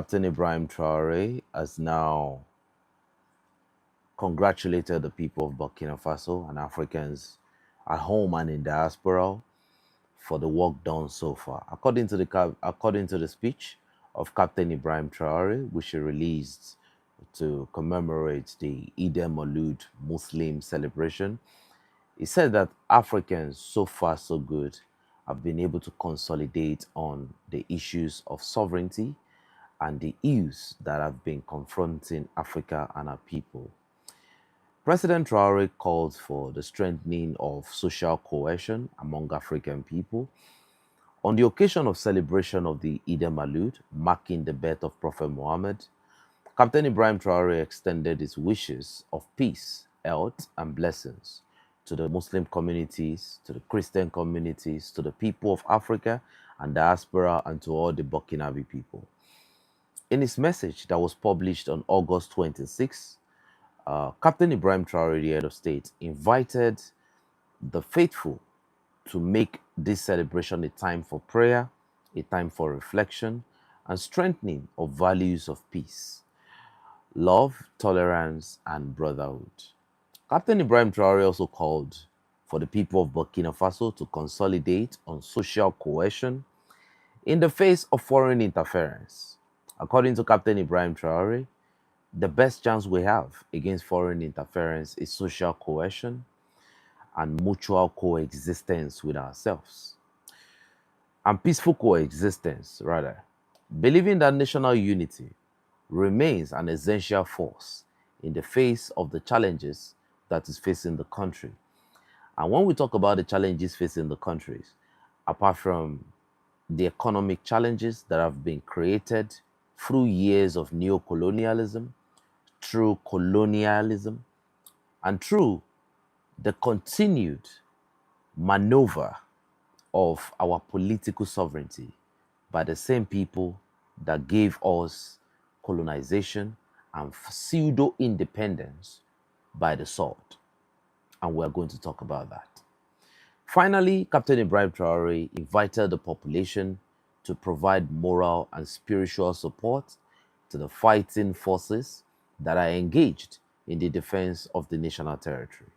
Captain Ibrahim Traoré has now congratulated the people of Burkina Faso and Africans at home and in diaspora for the work done so far. According to the speech of Captain Ibrahim Traoré, which he released to commemorate the Eid al-Maulud Muslim celebration, he said that Africans, so far so good, have been able to consolidate on the issues of sovereignty and the ills that have been confronting Africa and our people. President Traoré called for the strengthening of social cohesion among African people. On the occasion of celebration of the Eid al-Maulud, marking the birth of Prophet Muhammad, Captain Ibrahim Traoré extended his wishes of peace, health, and blessings to the Muslim communities, to the Christian communities, to the people of Africa and diaspora, and to all the Burkinabe people. In his message that was published on August 26, Captain Ibrahim Traoré, the head of state, invited the faithful to make this celebration a time for prayer, a time for reflection, and strengthening of values of peace, love, tolerance, and brotherhood. Captain Ibrahim Traoré also called for the people of Burkina Faso to consolidate on social cohesion in the face of foreign interference. According to Captain Ibrahim Traoré, the best chance we have against foreign interference is social cohesion and mutual coexistence with ourselves. And peaceful coexistence, rather. Believing that national unity remains an essential force in the face of the challenges that is facing the country. And when we talk about the challenges facing the countries, apart from the economic challenges that have been created through years of neo-colonialism, through colonialism, and through the continued maneuver of our political sovereignty by the same people that gave us colonization and pseudo-independence by the sword. And we're going to talk about that. Finally, Captain Ibrahim Traoré invited the population to provide moral and spiritual support to the fighting forces that are engaged in the defense of the national territory.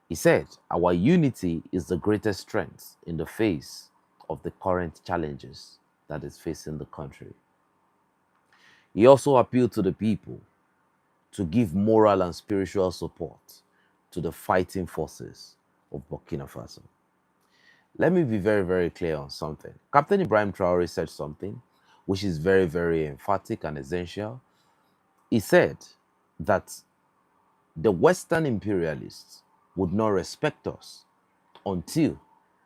He said, our unity is the greatest strength in the face of the current challenges that is facing the country. He also appealed to the people to give moral and spiritual support to the fighting forces of Burkina Faso. Let me be very, very clear on something. Captain Ibrahim Traoré said something which is very, very emphatic and essential. He said that the Western imperialists would not respect us until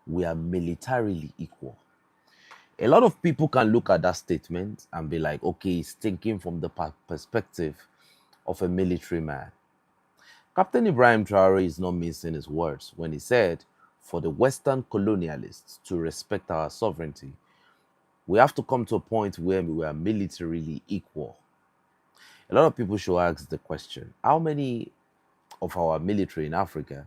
we are militarily equal. A lot of people can look at that statement and be like, okay, he's thinking from the perspective of a military man. Captain Ibrahim Traoré is not mincing his words when he said, for the Western colonialists to respect our sovereignty, we have to come to a point where we are militarily equal. A lot of people should ask the question, how many of our military in Africa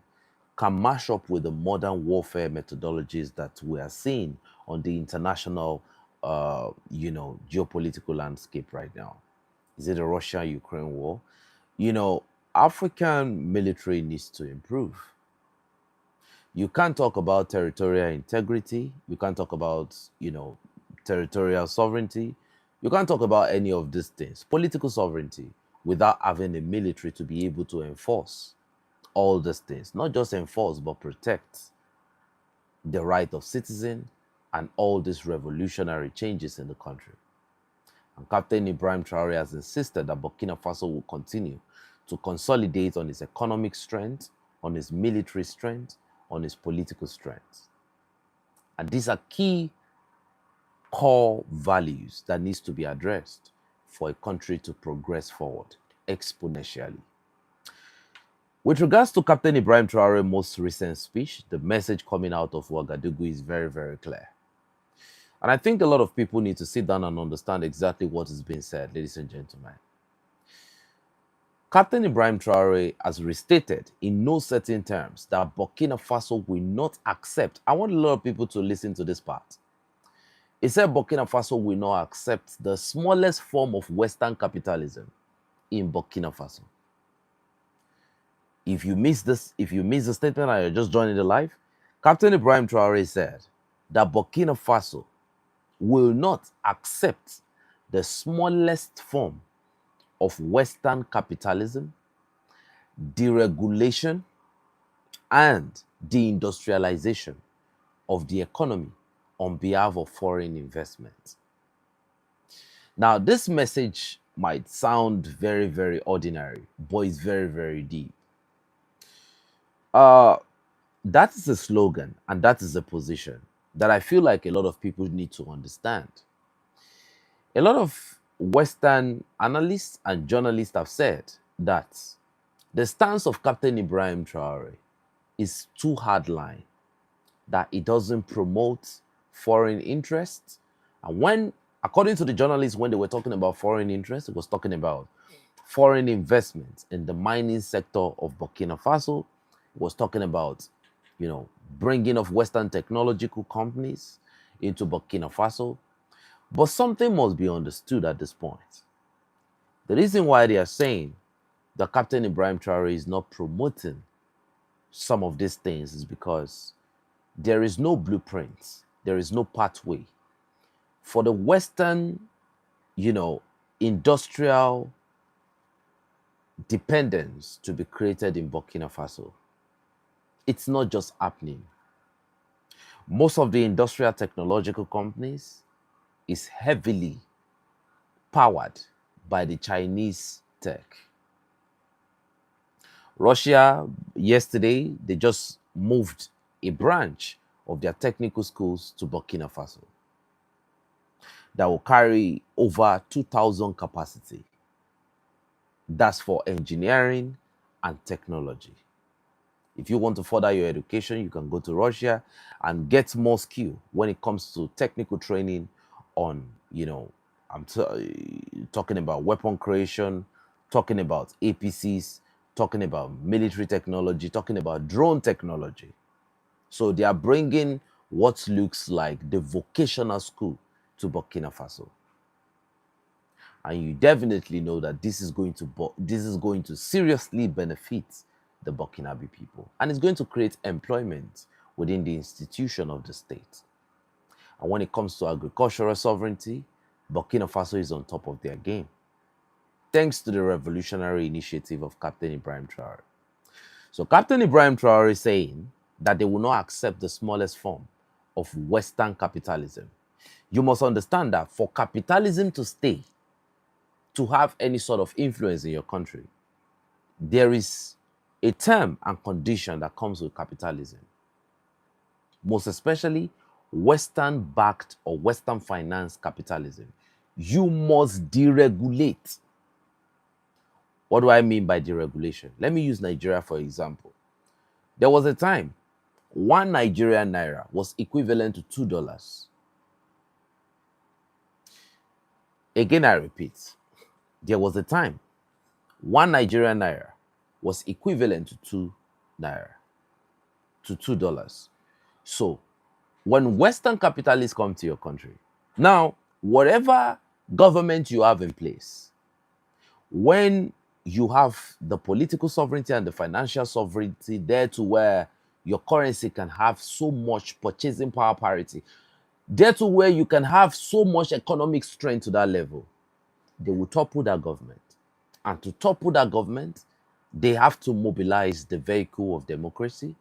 can mash up with the modern warfare methodologies that we are seeing on the international, geopolitical landscape right now? Is it the Russia-Ukraine war? African military needs to improve. You can't talk about territorial integrity. You can't talk about, territorial sovereignty. You can't talk about any of these things, political sovereignty, without having a military to be able to enforce all these things. Not just enforce, but protect the right of citizen and all these revolutionary changes in the country. And Captain Ibrahim Traoré has insisted that Burkina Faso will continue to consolidate on its economic strength, on its military strength, on its political strength. And these are key core values that needs to be addressed for a country to progress forward exponentially. With regards to Captain Ibrahim Traoré's most recent speech, the message coming out of Ouagadougou is very, very clear. And I think a lot of people need to sit down and understand exactly what is being said, ladies and gentlemen. Captain Ibrahim Traoré has restated in no certain terms that Burkina Faso will not accept. I want a lot of people to listen to this part. It said Burkina Faso will not accept the smallest form of Western capitalism in Burkina Faso. If you miss the statement and you're just joining the live, Captain Ibrahim Traoré said that Burkina Faso will not accept the smallest form of Western capitalism, deregulation, and deindustrialization of the economy on behalf of foreign investment. Now, this message might sound very, very ordinary, but it's very, very deep. That is a slogan and that is a position that I feel like a lot of people need to understand. A lot of Western analysts and journalists have said that the stance of Captain Ibrahim Traoré is too hardline, that it doesn't promote foreign interests. And when, according to the journalists, when they were talking about foreign interests, it was talking about foreign investments in the mining sector of Burkina Faso. It was talking about, bringing of Western technological companies into Burkina Faso. But something must be understood at this point. The reason why they are saying that Captain Ibrahim Traoré is not promoting some of these things is because there is no blueprint, there is no pathway for the Western, industrial dependence to be created in Burkina Faso. It's not just happening. Most of the industrial technological companies is heavily powered by the Chinese tech. Russia, yesterday, they just moved a branch of their technical schools to Burkina Faso that will carry over 2,000 capacity. That's for engineering and technology. If you want to further your education, you can go to Russia and get more skill when it comes to technical training on, I'm talking about weapon creation, talking about APCs, talking about military technology, talking about drone technology. So they are bringing what looks like the vocational school to Burkina Faso. And you definitely know that this is going to seriously benefit the Burkinabe people. And it's going to create employment within the institution of the state. And when it comes to agricultural sovereignty, Burkina Faso is on top of their game, thanks to the revolutionary initiative of Captain Ibrahim Traoré. So Captain Ibrahim Traoré is saying that they will not accept the smallest form of Western capitalism. You must understand that for capitalism to stay, to have any sort of influence in your country, there is a term and condition that comes with capitalism. Most especially Western-backed or Western-financed capitalism. You must deregulate. What do I mean by deregulation? Let me use Nigeria for example. There was a time one Nigerian naira was equivalent to $2. Again, I repeat, there was a time one Nigerian naira was equivalent to $2. So when Western capitalists come to your country, now whatever government you have in place, when you have the political sovereignty and the financial sovereignty there to where your currency can have so much purchasing power parity, there to where you can have so much economic strength to that level, they will topple that government. And to topple that government, they have to mobilize the vehicle of democracy.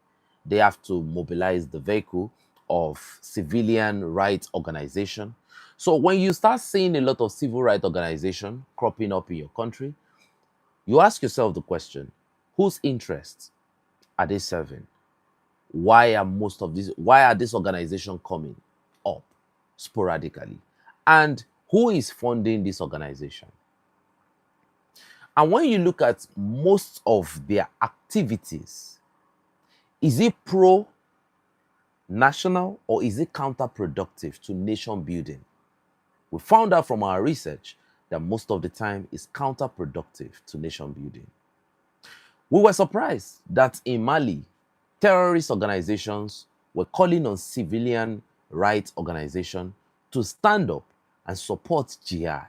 They have to mobilize the vehicle of civilian rights organization. So when you start seeing a lot of civil rights organization cropping up in your country, you ask yourself the question, whose interests are they serving? Why are these organizations coming up sporadically? And who is funding this organization? And when you look at most of their activities, is it pro-national or is it counterproductive to nation building? We found out from our research that most of the time is counterproductive to nation building. We were surprised that in Mali, terrorist organizations were calling on civilian rights organizations to stand up and support jihad.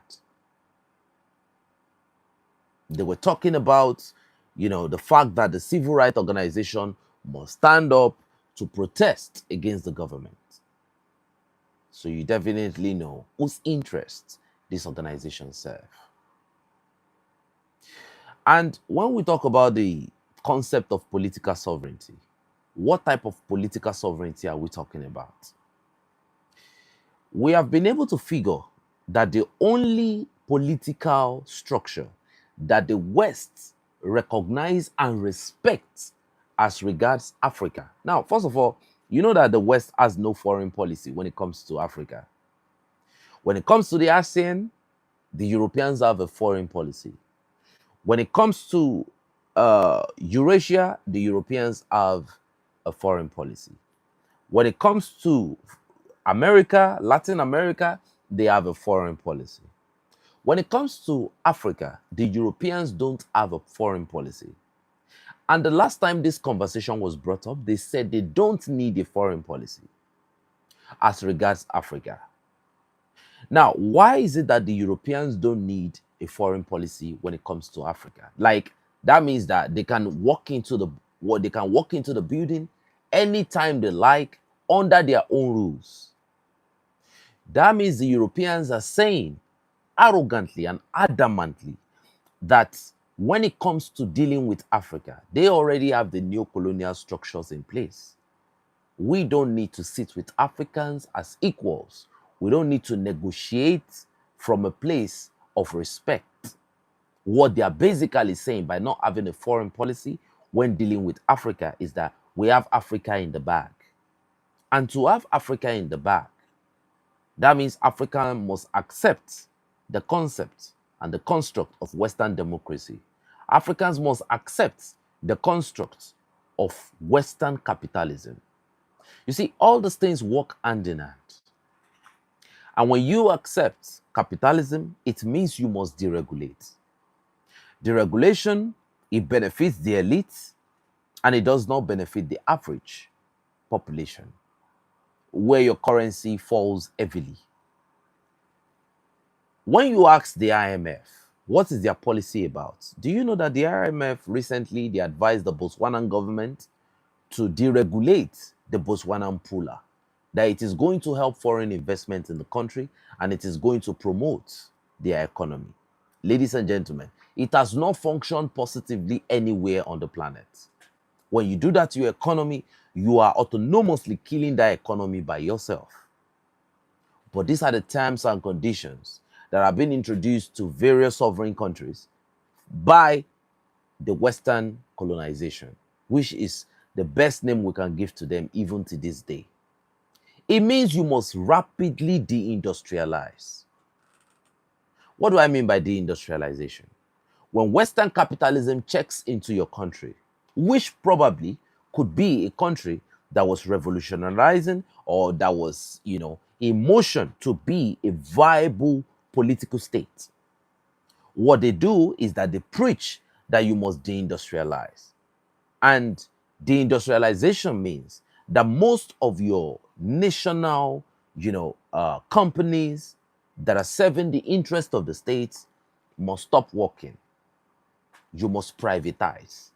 They were talking about, the fact that the civil rights organization must stand up to protest against the government. So you definitely know whose interests this organization serve. And when we talk about the concept of political sovereignty, what type of political sovereignty are we talking about? We have been able to figure that the only political structure that the West recognize and respect as regards Africa. Now, first of all, you know that the West has no foreign policy when it comes to Africa. When it comes to the ASEAN, the Europeans have a foreign policy. When it comes to Eurasia, the Europeans have a foreign policy. When it comes to America, Latin America, they have a foreign policy. When it comes to Africa, the Europeans don't have a foreign policy. And the last time this conversation was brought up, they said they don't need a foreign policy as regards Africa. Now, why is it that the Europeans don't need a foreign policy when it comes to Africa? Like, that means that they can walk into the building anytime they like under their own rules. That means the Europeans are saying arrogantly and adamantly that when it comes to dealing with Africa, they already have the neo-colonial structures in place. We don't need to sit with Africans as equals. We don't need to negotiate from a place of respect. What they are basically saying by not having a foreign policy when dealing with Africa is that we have Africa in the bag. And to have Africa in the bag, that means Africa must accept the concept and the construct of Western democracy. Africans must accept the construct of Western capitalism. You see, all these things work hand in hand. And when you accept capitalism, it means you must deregulate. Deregulation, it benefits the elite and it does not benefit the average population, where your currency falls heavily. When you ask the IMF, what is their policy about? Do you know that the IMF recently, they advised the Botswanan government to deregulate the Botswanan pula, that it is going to help foreign investment in the country and it is going to promote their economy. Ladies and gentlemen, it has not functioned positively anywhere on the planet. When you do that to your economy, you are autonomously killing that economy by yourself. But these are the terms and conditions that have been introduced to various sovereign countries by the Western colonization, which is the best name we can give to them even to this day. It means you must rapidly deindustrialize. What do I mean by deindustrialization? When Western capitalism checks into your country, which probably could be a country that was revolutionizing or that was, in motion to be a viable political state. What they do is that they preach that you must deindustrialize. And deindustrialization means that most of your national, companies that are serving the interest of the states must stop working. You must privatize.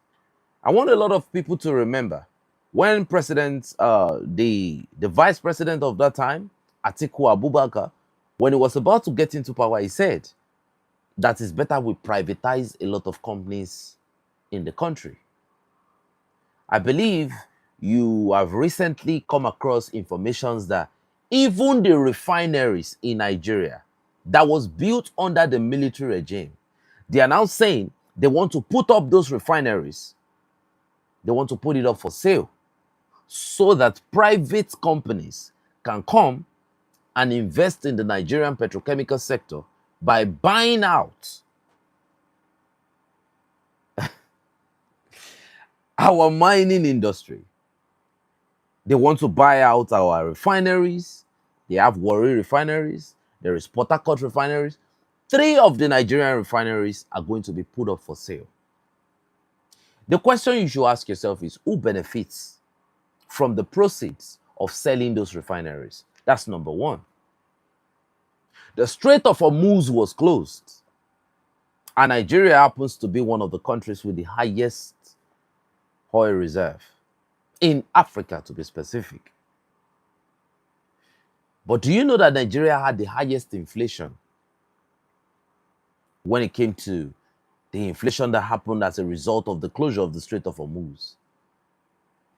I want a lot of people to remember when the vice president of that time, Atiku Abubakar, when he was about to get into power, he said that it's better we privatize a lot of companies in the country. I believe you have recently come across information that even the refineries in Nigeria that was built under the military regime, they are now saying they want to put up those refineries. They want to put it up for sale so that private companies can come and invest in the Nigerian petrochemical sector by buying out our mining industry. They want to buy out our refineries. They have Warri refineries. There is Port Harcourt refineries. 3 of the Nigerian refineries are going to be put up for sale. The question you should ask yourself is, who benefits from the proceeds of selling those refineries? That's number one. The Strait of Hormuz was closed. And Nigeria happens to be one of the countries with the highest oil reserve in Africa, to be specific. But do you know that Nigeria had the highest inflation when it came to the inflation that happened as a result of the closure of the Strait of Hormuz?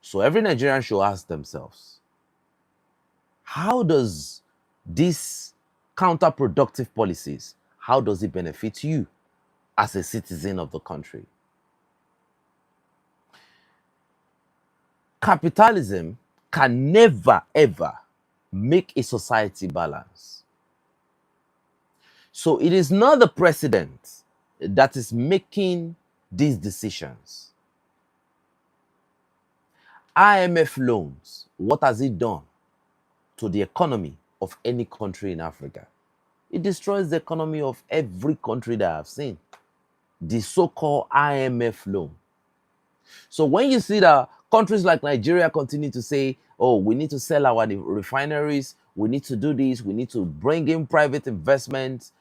So every Nigerian should ask themselves, how does these counterproductive policies, how does it benefit you as a citizen of the country? Capitalism can never, ever make a society balance. So it is not the president that is making these decisions. IMF loans, what has it done to the economy of any country in Africa? It destroys the economy of every country that I've seen. The so-called IMF loan. So when you see that countries like Nigeria continue to say, oh, we need to sell our refineries, we need to do this, we need to bring in private investments,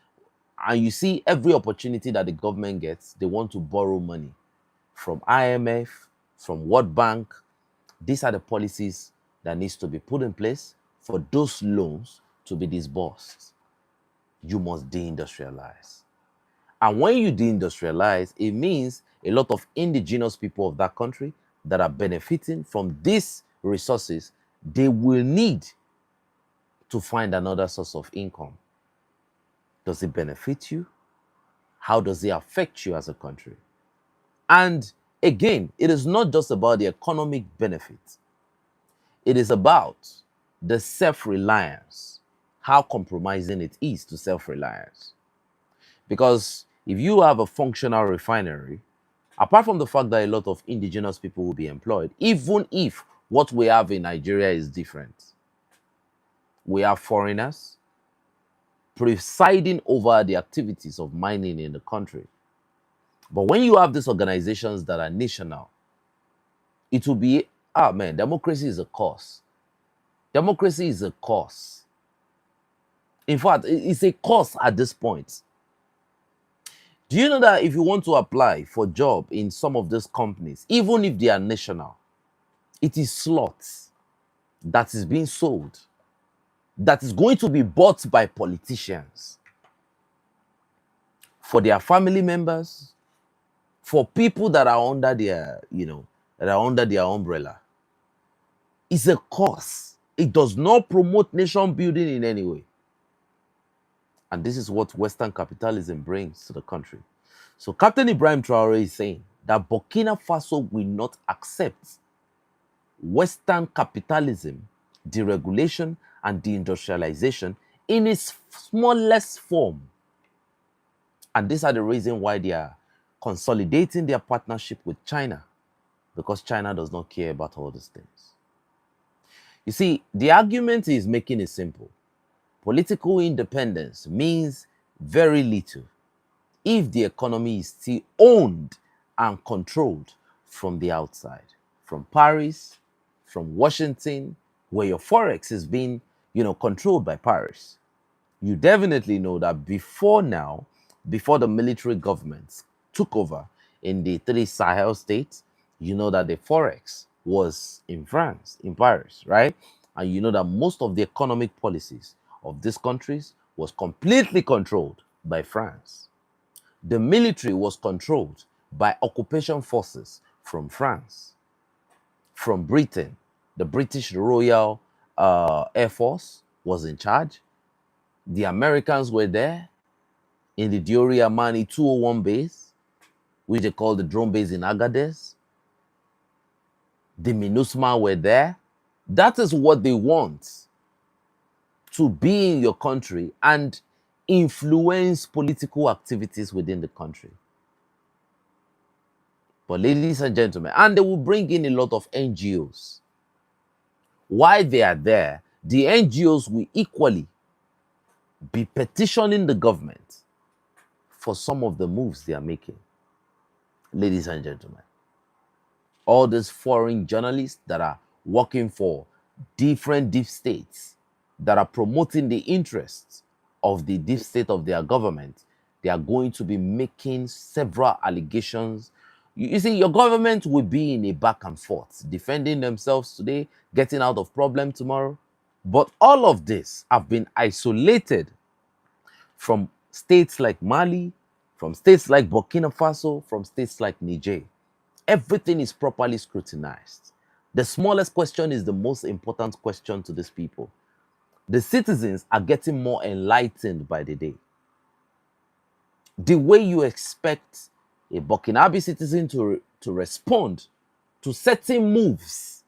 and you see every opportunity that the government gets, they want to borrow money from IMF, from World Bank. These are the policies that needs to be put in place for those loans to be disbursed. You must deindustrialize. And when you deindustrialize, it means a lot of indigenous people of that country that are benefiting from these resources, they will need to find another source of income. Does it benefit you? How does it affect you as a country? And again, it is not just about the economic benefit. It is about the self-reliance, how compromising it is to self-reliance. Because if you have a functional refinery, apart from the fact that a lot of indigenous people will be employed, even if what we have in Nigeria is different, we have foreigners presiding over the activities of mining in the country. But when you have these organizations that are national, it will be, man, democracy is a cause. Democracy is a cause. In fact, it's a cause at this point. Do you know that if you want to apply for a job in some of these companies, even if they are national, it is slots that is being sold, that is going to be bought by politicians for their family members, for people that are under their, that are under their umbrella. It's a cause. It does not promote nation building in any way. And this is what Western capitalism brings to the country. So Captain Ibrahim Traoré is saying that Burkina Faso will not accept Western capitalism, deregulation, and deindustrialization in its smallest form. And these are the reasons why they are consolidating their partnership with China, because China does not care about all these things. You see, the argument is making it simple. Political independence means very little if the economy is still owned and controlled from the outside, from Paris, from Washington, where your forex is being, controlled by Paris. You definitely know that before now, before the military governments took over in the 3 Sahel states, you know that the forex was in France, in Paris, right? And you know that most of the economic policies of these countries was completely controlled by France. The military was controlled by occupation forces from France, from Britain. The British Royal Air Force was in charge. The Americans were there in the Diori Amani 201 base, which they call the drone base in Agadez. The MINUSMA were there. That is what they want, to be in your country and influence political activities within the country. But ladies and gentlemen, and they will bring in a lot of NGOs. While they are there, the NGOs will equally be petitioning the government for some of the moves they are making. Ladies and gentlemen, all these foreign journalists that are working for different deep states, that are promoting the interests of the deep state of their government, they are going to be making several allegations. You see, your government will be in a back and forth, defending themselves today, getting out of problem tomorrow. But all of this have been isolated from states like Mali, from states like Burkina Faso, from states like Niger. Everything is properly scrutinized. The smallest question is the most important question to these people. The citizens are getting more enlightened by the day. The way you expect a Burkinabe citizen to respond to certain moves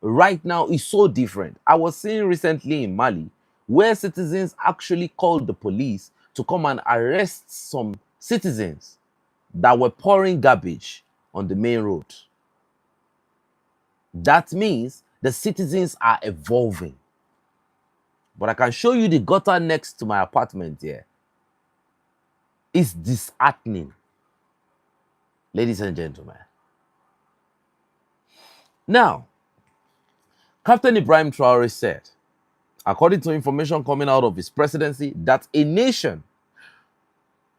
right now is so different. I was seeing recently in Mali where citizens actually called the police to come and arrest some citizens that were pouring garbage on the main road. That means the citizens are evolving. But I can show you the gutter next to my apartment here. It's disheartening, ladies and gentlemen. Now, Captain Ibrahim Traoré said, according to information coming out of his presidency, that a nation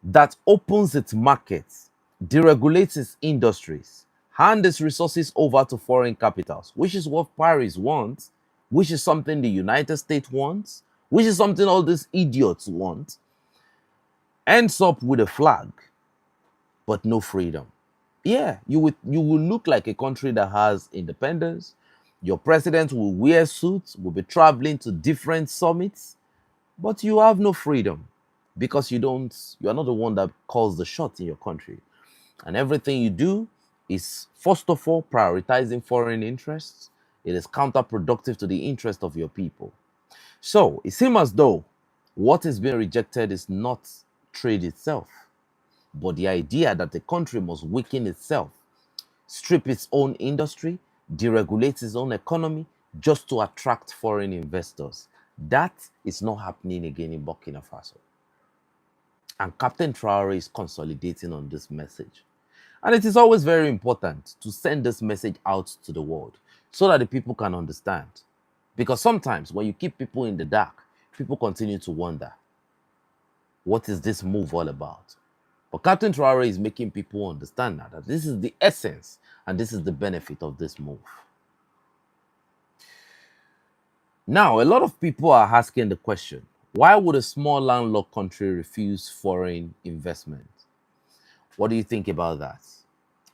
that opens its markets, deregulates its industries, hand its resources over to foreign capitals, which is what Paris wants, which is something the United States wants, which is something all these idiots want, ends up with a flag, but no freedom. Yeah, you will look like a country that has independence. Your president will wear suits, will be traveling to different summits, but you have no freedom because you are not the one that calls the shots in your country. And everything you do is, first of all, prioritizing foreign interests. It is counterproductive to the interest of your people. So it seems as though what is being rejected is not trade itself, but the idea that the country must weaken itself, strip its own industry, deregulate its own economy just to attract foreign investors. That is not happening again in Burkina Faso. And Captain Traoré is consolidating on this message. And it is always very important to send this message out to the world so that the people can understand. Because sometimes when you keep people in the dark, people continue to wonder, what is this move all about? But Captain Traoré is making people understand now that this is the essence and this is the benefit of this move. Now, a lot of people are asking the question, why would a small landlocked country refuse foreign investment? What do you think about that?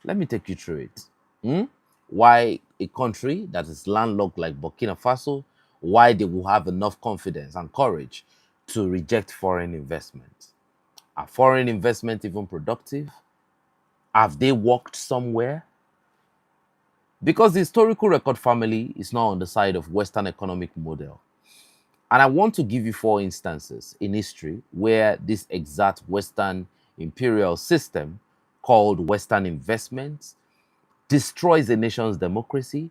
Let me take you through it. Why a country that is landlocked like Burkina Faso, why they will have enough confidence and courage to reject foreign investment? Are foreign investment even productive? Have they worked somewhere? Because the historical record family is not on the side of Western economic model. And I want to give you 4 instances in history where this exact Western imperial system called Western investment destroys a nation's democracy,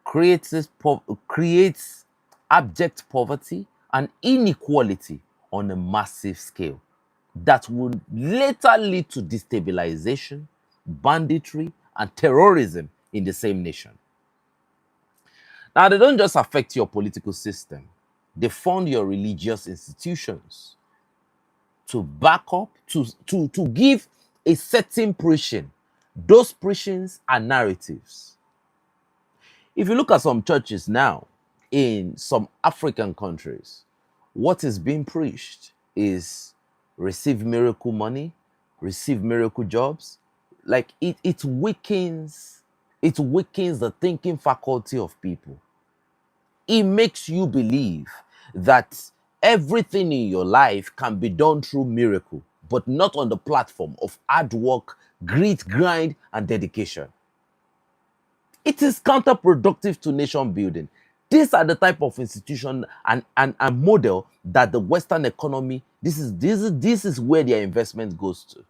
creates abject poverty and inequality on a massive scale that would later lead to destabilization, banditry, and terrorism in the same nation. Now, they don't just affect your political system. They fund your religious institutions to back up, to give a certain preaching. Those preachings are narratives. If you look at some churches now in some African countries, what is being preached is receive miracle money, receive miracle jobs. Like it weakens the thinking faculty of people. It makes you believe that everything in your life can be done through miracle, but not on the platform of hard work, grit, grind, and dedication. It is counterproductive to nation building. These are the type of institution and model that the Western economy, this is where their investment goes to.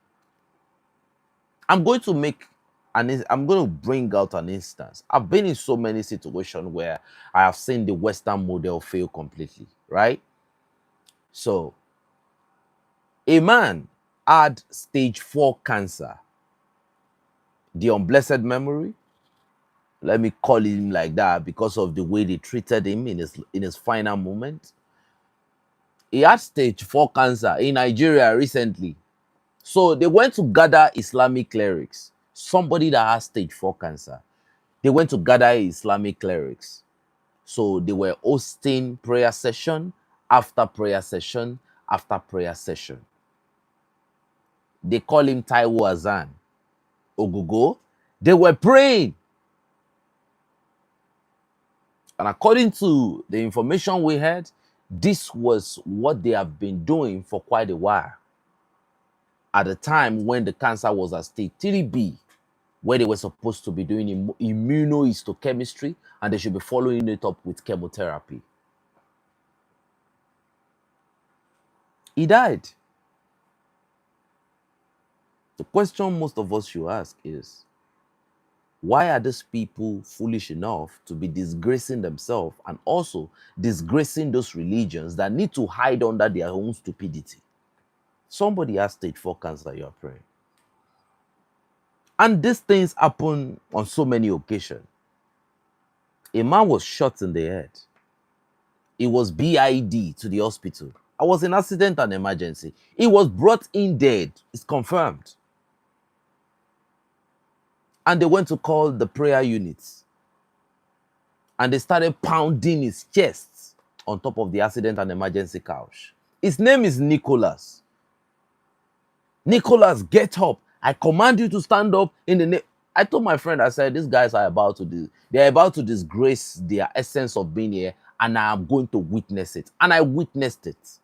I'm going to bring out an instance. I've been in so many situations where I have seen the Western model fail completely, right? So, a man had stage 4 cancer. The unblessed memory, let me call him like that because of the way they treated him in his final moment. He had stage 4 cancer in Nigeria recently. So they went to gather Islamic clerics. Somebody that has stage 4 cancer. They went to gather Islamic clerics. So they were hosting prayer session after prayer session after prayer session. They call him Taiwo Hassan Ogogo. They were praying. And according to the information we had, this was what they have been doing for quite a while. At the time when the cancer was at stage 3B, where they were supposed to be doing immunohistochemistry and they should be following it up with chemotherapy. He died. The question most of us should ask is, why are these people foolish enough to be disgracing themselves and also disgracing those religions that need to hide under their own stupidity? Somebody has stage 4 cancer, you are praying. And these things happen on so many occasions. A man was shot in the head. He was BID to the hospital. I was in accident and emergency. He was brought in dead. It's confirmed. And they went to call the prayer units. And they started pounding his chest on top of the accident and emergency couch. His name is Nicholas. Nicholas, get up. I command you to stand up in the name. I told my friend, I said, these guys are about to do, they're about to disgrace their essence of being here, and I am going to witness it. And I witnessed it.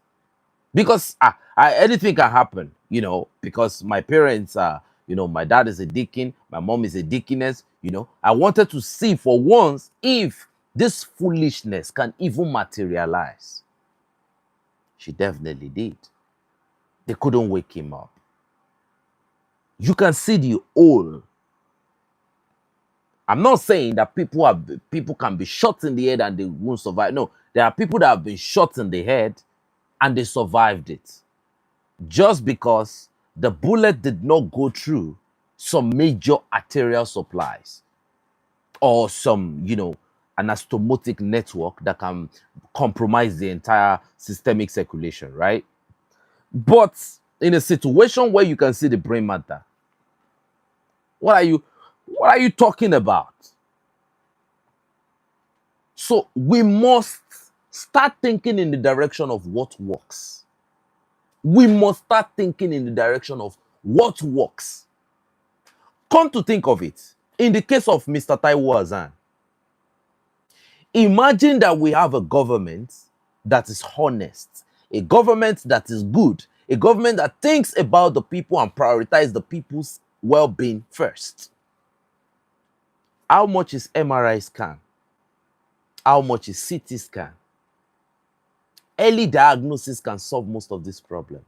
Because anything can happen, you know, because my parents are, you know, my dad is a deacon, my mom is a deaconess, you know. I wanted to see for once if this foolishness can even materialize. She definitely did. They couldn't wake him up. You can see the hole. I'm not saying that people can be shot in the head and they won't survive. No, there are people that have been shot in the head and they survived it. Just because the bullet did not go through some major arterial supplies or some, you know, anastomotic network that can compromise the entire systemic circulation, right? But in a situation where you can see the brain matter, what are you talking about? So we must start thinking in the direction of what works. We must start thinking in the direction of what works. Come to think of it, in the case of Mr. Taiwo Hassan, imagine that we have a government that is honest, a government that is good, a government that thinks about the people and prioritizes the people's well-being first. How much is MRI scan? How much is CT scan? Early diagnosis can solve most of this problem.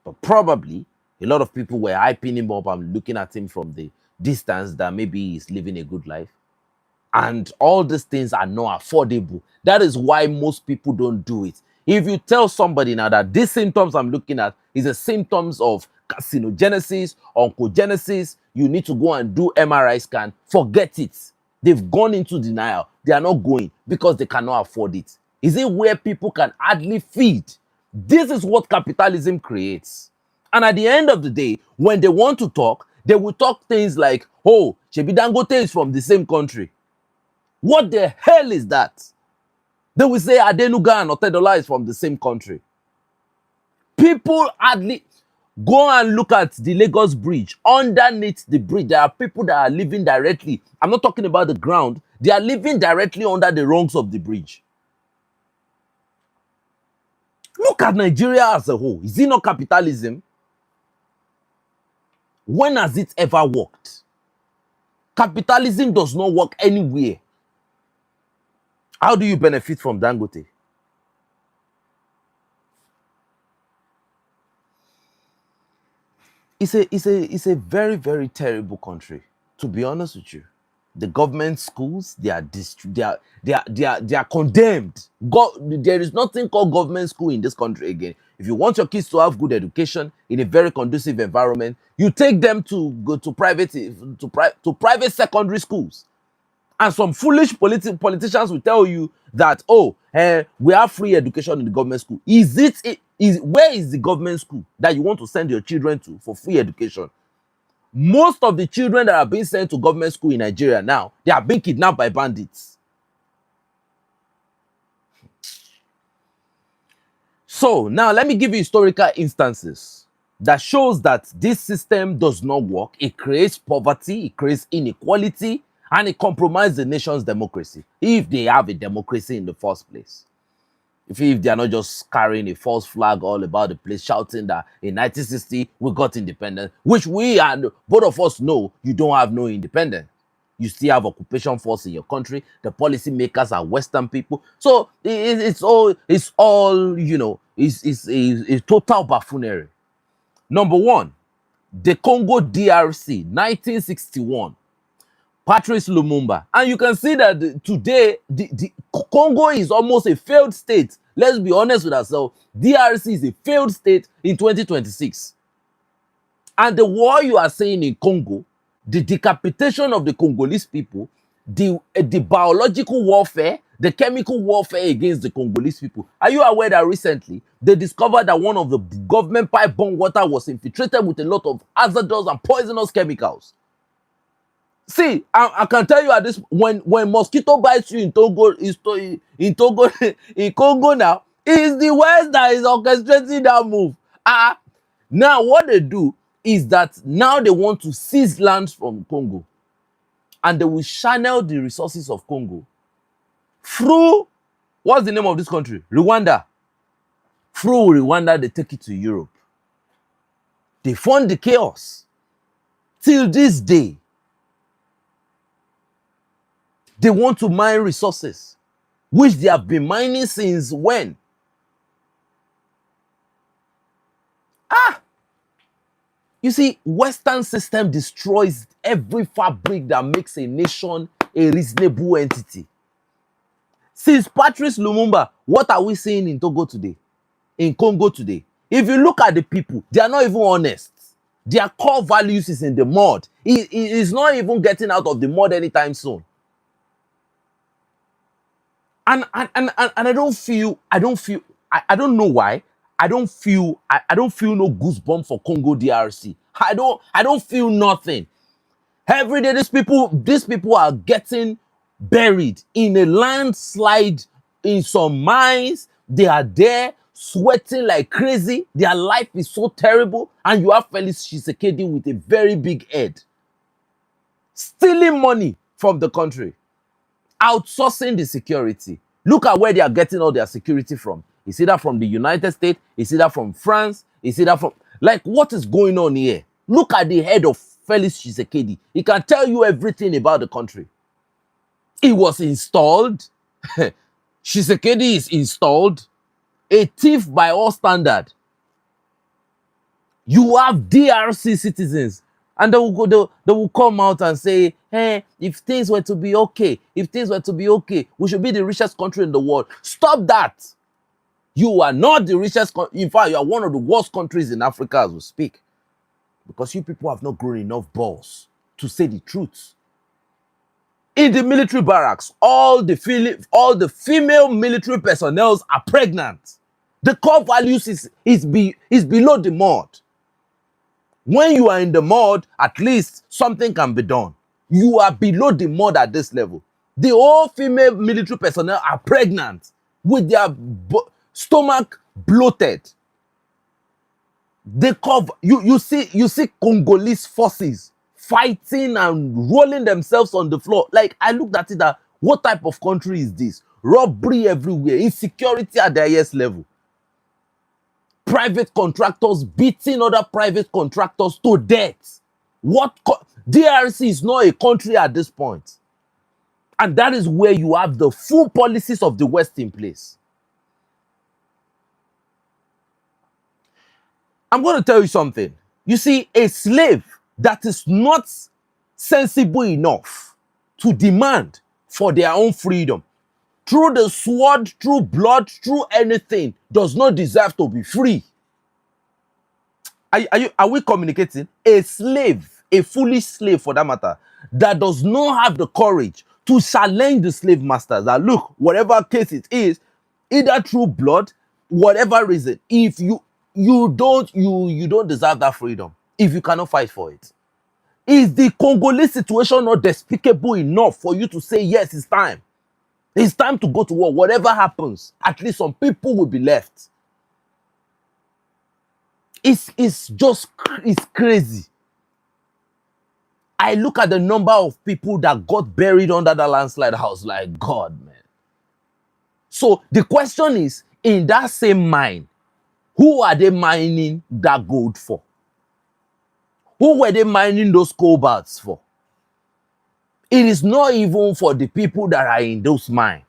But probably a lot of people were hyping him up and looking at him from the distance that maybe he's living a good life. And all these things are not affordable. That is why most people don't do it. If you tell somebody now that these symptoms I'm looking at is the symptoms of carcinogenesis, oncogenesis, you need to go and do MRI scan, forget it. They've gone into denial. They are not going because they cannot afford it. Is it where people can hardly feed? This is what capitalism creates. And at the end of the day, when they want to talk, they will talk things like, oh, Shebi Dangote is from the same country. What the hell is that? They will say Adenuga and Otedola is from the same country. People hardly go and look at the Lagos Bridge. Underneath the bridge, there are people that are living directly. I'm not talking about the ground. They are living directly under the rungs of the bridge. Look at Nigeria as a whole. Is it not capitalism? When has it ever worked? Capitalism does not work anywhere. How do you benefit from Dangote? It's a very, very terrible country, to be honest with you. The government schools, they are condemned. There is nothing called government school in this country again. If you want your kids to have good education in a very conducive environment, you take them to go to private secondary schools. And some foolish politicians will tell you that, oh, we have free education in the government school. Where is the government school that you want to send your children to for free education? Most of the children that are being sent to government school in Nigeria now, they are being kidnapped by bandits. So now let me give you historical instances that shows that this system does not work. It creates poverty, it creates inequality, and it compromises the nation's democracy, if they have a democracy in the first place. If they are not just carrying a false flag all about the place, shouting that in 1960 we got independence, which we and both of us know you don't have no independence. You still have occupation force in your country. The policy makers are Western people. So it's all you know, it's a total buffoonery. Number one, the Congo DRC, 1961. Patrice Lumumba. And you can see that today, the Congo is almost a failed state. Let's be honest with ourselves. DRC is a failed state in 2026. And the war you are seeing in Congo, the decapitation of the Congolese people, the biological warfare, the chemical warfare against the Congolese people. Are you aware that recently they discovered that one of the government pipe-borne water was infiltrated with a lot of hazardous and poisonous chemicals? See, I can tell you at this, when mosquito bites you in Togo, in Congo now, it's the West that is orchestrating that move. Now what they do is that now they want to seize lands from Congo, and they will channel the resources of Congo through, what's the name of this country? Rwanda. Through Rwanda, they take it to Europe. They fund the chaos. Till this day, they want to mine resources, which they have been mining since when? You see, Western system destroys every fabric that makes a nation a reasonable entity. Since Patrice Lumumba, what are we seeing in Togo today? In Congo today? If you look at the people, they are not even honest. Their core values is in the mud. It is not even getting out of the mud anytime soon. And I don't know why. I don't feel no goosebump for Congo DRC. I don't feel nothing. Every day these people are getting buried in a landslide, in some mines. They are there sweating like crazy. Their life is so terrible. And you have Felix Tshisekedi with a very big head, stealing money from the country, outsourcing the security. Look at where they are getting all their security from. Is it that from the United States? Is it that from France? Is it that from... Like, what is going on here? Look at the head of Felix Tshisekedi. He can tell you everything about the country. He was installed. Tshisekedi is installed. A thief by all standard. You have DRC citizens, and they will come out and say, hey, if things were to be okay, we should be the richest country in the world. Stop that. You are not the richest. In fact, you are one of the worst countries in Africa as we speak, because you people have not grown enough balls to say the truth. In the military barracks, all the female military personnel are pregnant. The core values is below the mud. When you are in the mud, at least something can be done. You are below the mud at this level. The whole female military personnel are pregnant with their stomach bloated. They cover you see Congolese forces fighting and rolling themselves on the floor. Like, I looked at it, that what type of country is this? Robbery everywhere, insecurity at the highest level. Private contractors beating other private contractors to death. DRC is not a country at this point. And that is where you have the full policies of the West in place. I'm going to tell you something. You see, a slave that is not sensible enough to demand for their own freedom, through the sword, through blood, through anything, does not deserve to be free. Are we communicating? A slave, a foolish slave for that matter, that does not have the courage to challenge the slave masters that, look, whatever case it is, either through blood, whatever reason, if you don't deserve that freedom if you cannot fight for it. Is the Congolese situation not despicable enough for you to say, yes, it's time? It's time to go to war. Whatever happens, at least some people will be left. It's crazy. I look at the number of people that got buried under the landslide. I was like, God, man. So the question is, in that same mine, who are they mining that gold for? Who were they mining those cobalts for? It is not even for the people that are in those mines.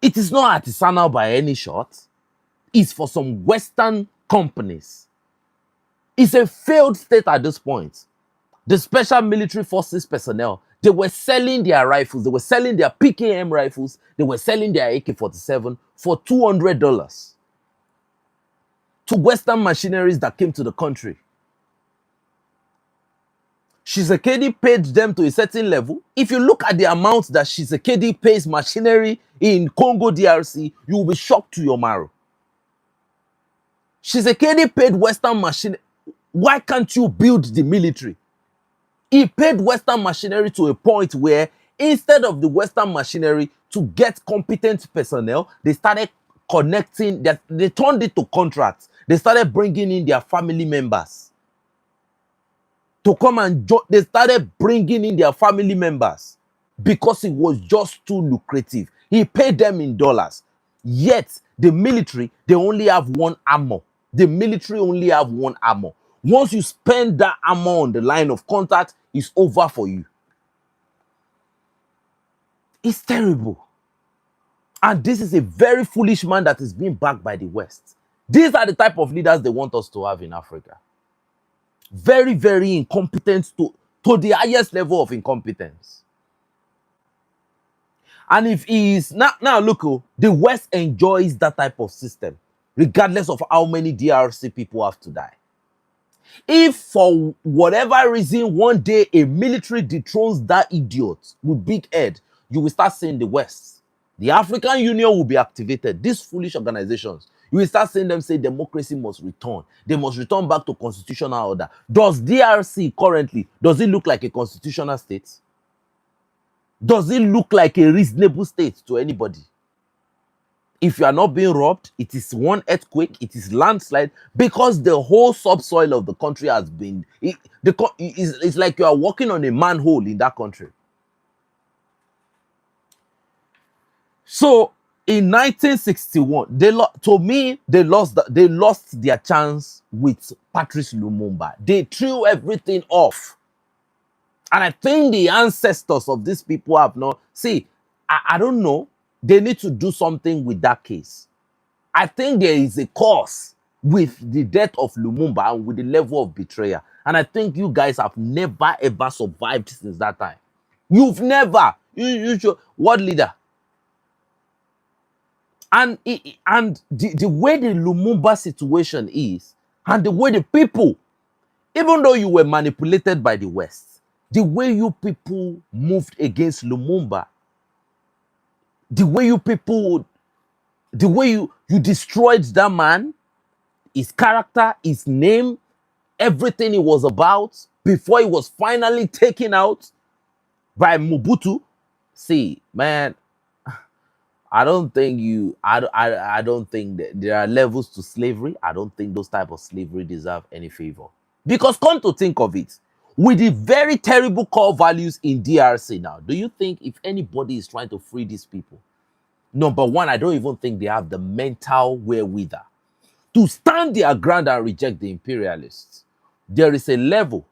It is not artisanal by any shot. It's for some Western companies. It's a failed state at this point. The Special Military Forces personnel, they were selling their rifles. They were selling their PKM rifles. They were selling their AK-47 for $200 to Western machineries that came to the country. Tshisekedi paid them to a certain level. If you look at the amount that Tshisekedi pays machinery in Congo DRC, you will be shocked to your marrow. Tshisekedi paid Western machinery. Why can't you build the military? He paid Western machinery to a point where instead of the Western machinery to get competent personnel, they started connecting, they turned it to contracts. They started bringing in their family members to come and join. They started bringing in their family members because it was just too lucrative. He paid them in dollars. Yet, the military, they only have one armor. The military only have one armor. Once you spend that armor on the line of contact, it's over for you. It's terrible. And this is a very foolish man that is being backed by the West. These are the type of leaders they want us to have in Africa. Very, very incompetent to the highest level of incompetence. And if he is now look, the West enjoys that type of system, regardless of how many DRC people have to die. If for whatever reason one day a military dethrones that idiot with big head, you will start seeing the West. The African Union will be activated. These foolish organizations, you will start seeing them say democracy must return. They must return back to constitutional order. Does DRC currently, does it look like a constitutional state? Does it look like a reasonable state to anybody? If you are not being robbed, it is one earthquake, it is landslide, because the whole subsoil of the country has been, it's like you are walking on a manhole in that country. So in 1961, they lost their chance with Patrice Lumumba. They threw everything off. And I think the ancestors of these people have not, see, I don't know. They need to do something with that case. I think there is a cause with the death of Lumumba and with the level of betrayal. And I think you guys have never, ever survived since that time. You've never. You should. What leader? And the way the Lumumba situation is, and the way the people, even though you were manipulated by the West, the way you people moved against Lumumba, the way you people, the way you destroyed that man, his character, his name, everything he was about, before he was finally taken out by Mobutu. See, man, I don't think I don't think that there are levels to slavery. I don't think those type of slavery deserve any favor. Because come to think of it, with the very terrible core values in DRC now, do you think if anybody is trying to free these people, number one, I don't even think they have the mental wherewithal to stand their ground and reject the imperialists. There is a level.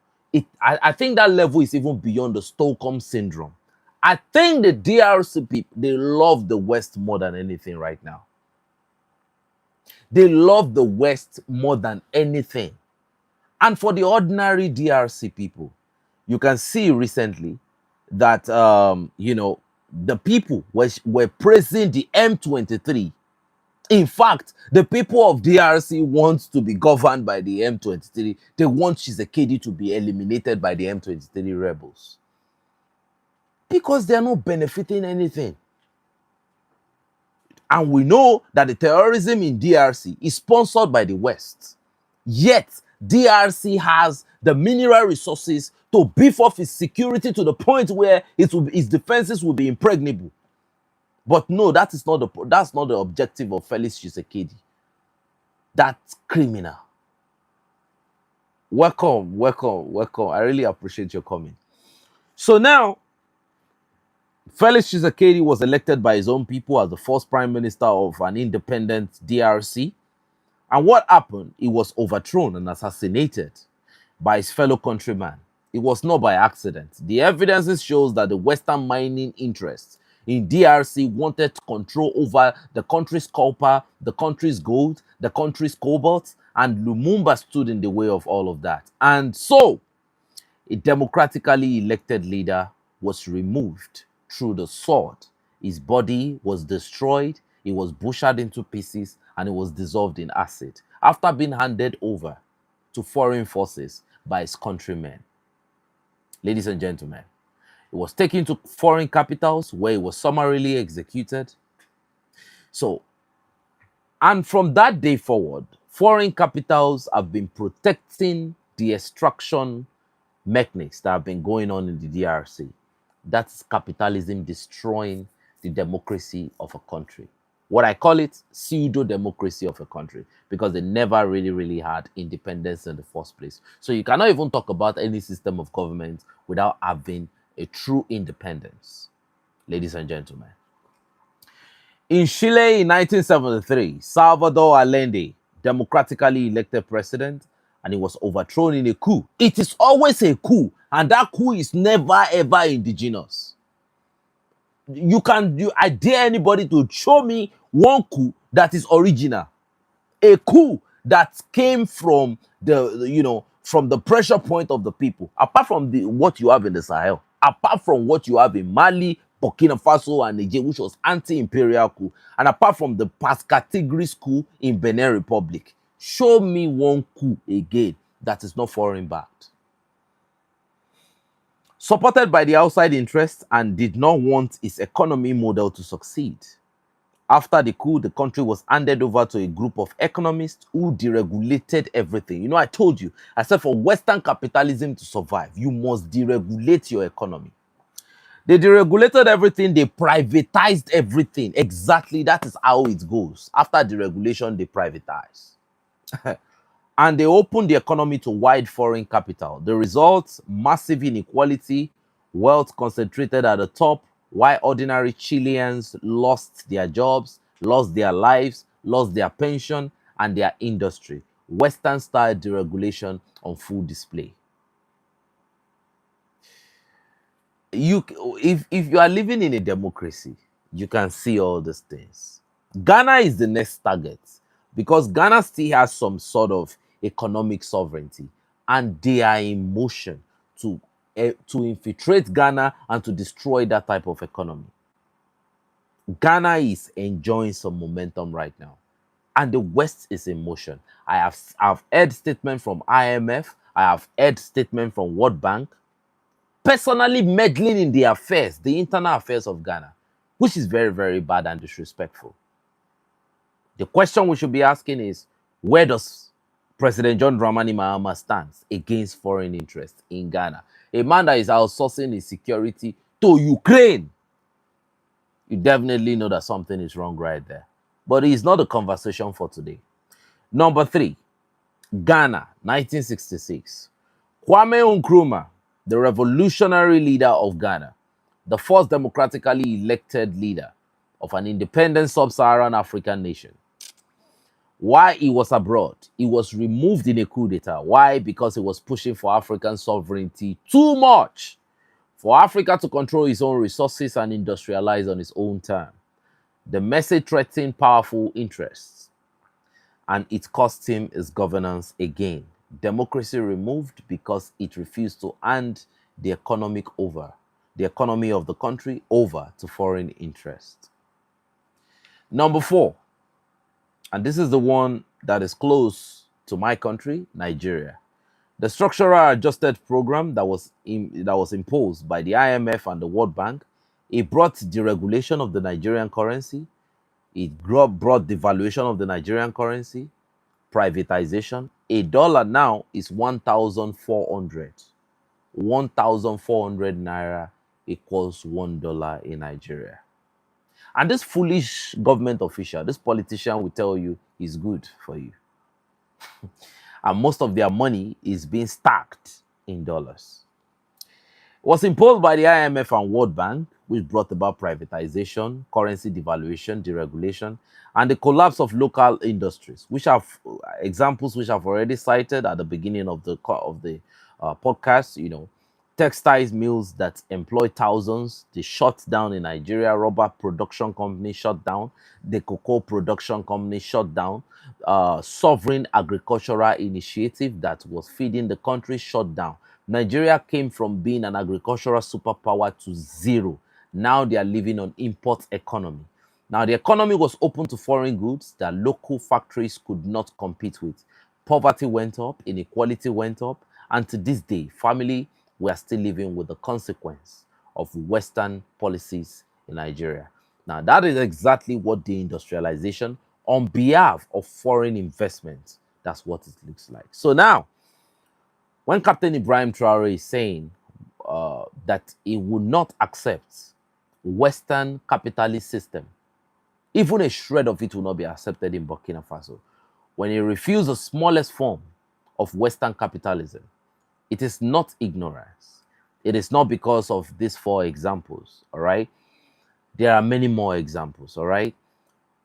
I think that level is even beyond the Stockholm syndrome. I think the DRC people, they love the West more than anything right now. They love the West more than anything. And for the ordinary DRC people, you can see recently that, the people were praising the M23. In fact, the people of DRC want to be governed by the M23. They want Tshisekedi to be eliminated by the M23 rebels. Because they are not benefiting anything. And we know that the terrorism in DRC is sponsored by the West. Yet, DRC has the mineral resources to beef up its security to the point where its defenses will be impregnable. But no, that's not the objective of Felix Tshisekedi. That's criminal. Welcome, welcome, welcome. I really appreciate your coming. So now, Felix Tshisekedi was elected by his own people as the first prime minister of an independent DRC. And what happened? He was overthrown and assassinated by his fellow countryman. It was not by accident. The evidences shows that the Western mining interests in DRC wanted control over the country's copper, the country's gold, the country's cobalt, and Lumumba stood in the way of all of that. And so, a democratically elected leader was removed through the sword. His body was destroyed, he was butchered into pieces, and it was dissolved in acid after being handed over to foreign forces by his countrymen. Ladies and gentlemen, he was taken to foreign capitals where he was summarily executed. So, and from that day forward, foreign capitals have been protecting the extraction mechanics that have been going on in the DRC. That's capitalism destroying the democracy of a country. What I call it, pseudo-democracy of a country, because they never really had independence in the first place. So you cannot even talk about any system of government without having a true independence, ladies and gentlemen. In Chile in 1973, Salvador Allende, democratically elected president, and he was overthrown in a coup. It is always a coup, and that coup is never ever indigenous. I dare anybody to show me one coup that is original. A coup that came from from the pressure point of the people, apart from what you have in the Sahel, apart from what you have in Mali, Burkina Faso, and Niger, which was anti-imperial coup, and apart from the past categories coup in Benin Republic. Show me one coup again that is not foreign backed. Supported by the outside interests and did not want its economy model to succeed. After the coup, the country was handed over to a group of economists who deregulated everything. You know, I told you, I said for Western capitalism to survive, you must deregulate your economy. They deregulated everything, they privatized everything. Exactly, that is how it goes. After deregulation, they privatize. And they opened the economy to wide foreign capital. The results, massive inequality, wealth concentrated at the top, while ordinary Chileans lost their jobs, lost their lives, lost their pension, and their industry. Western-style deregulation on full display. If you are living in a democracy, you can see all these things. Ghana is the next target because Ghana still has some sort of economic sovereignty, and they are in motion to infiltrate Ghana and to destroy that type of economy. Ghana is enjoying some momentum right now, and the West is in motion. I've heard statements from IMF, I have heard statements from World Bank, personally meddling in the affairs, the internal affairs of Ghana, which is very bad and disrespectful. The question we should be asking is, where does President John Dramani Mahama stand against foreign interests in Ghana? A man that is outsourcing his security to Ukraine. You definitely know that something is wrong right there. But it's not the conversation for today. Number 3, Ghana, 1966. Kwame Nkrumah, the revolutionary leader of Ghana, the first democratically elected leader of an independent sub-Saharan African nation. While he was abroad, he was removed in a coup d'etat. Why? Because he was pushing for African sovereignty too much, for Africa to control its own resources and industrialize on its own time. The message threatened powerful interests, and it cost him his governance again. Democracy removed because it refused to hand the economy of the country over to foreign interests. Number 4, and this is the one that is close to my country, Nigeria. The structural adjusted program that was imposed by the IMF and the World Bank, it brought deregulation of the Nigerian currency. It brought devaluation of the Nigerian currency, privatization. A dollar now is 1,400. 1,400 naira equals $1 in Nigeria. And this foolish government official, this politician will tell you is good for you. And most of their money is being stacked in dollars. It was imposed by the IMF and World Bank, which brought about privatization, currency devaluation, deregulation, and the collapse of local industries, which have examples which I've already cited at the beginning of the podcast. You know, textiles mills that employ thousands, they shut down in Nigeria. Rubber production company shut down. The cocoa production company shut down. Sovereign agricultural initiative that was feeding the country shut down. Nigeria came from being an agricultural superpower to zero. Now they are living on import economy. Now the economy was open to foreign goods that local factories could not compete with. Poverty went up, inequality went up, and to this day, family, we are still living with the consequence of Western policies in Nigeria. Now that is exactly what deindustrialization on behalf of foreign investment, that's what it looks like. So now, when Captain Ibrahim Traoré is saying that he would not accept Western capitalist system, even a shred of it will not be accepted in Burkina Faso. When he refused the smallest form of Western capitalism, it is not ignorance. It is not because of these four examples, all right? There are many more examples, all right?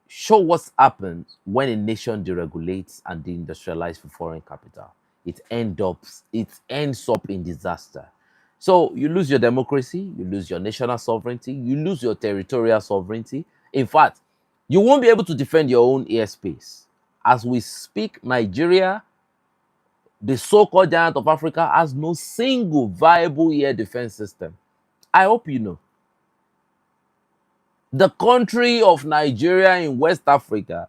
Show what's happened when a nation deregulates and deindustrializes for foreign capital. It ends up in disaster. So you lose your democracy, you lose your national sovereignty, you lose your territorial sovereignty. In fact, you won't be able to defend your own airspace. As we speak, Nigeria, the so-called giant of Africa, has no single viable air defense system. I hope you know. The country of Nigeria in West Africa,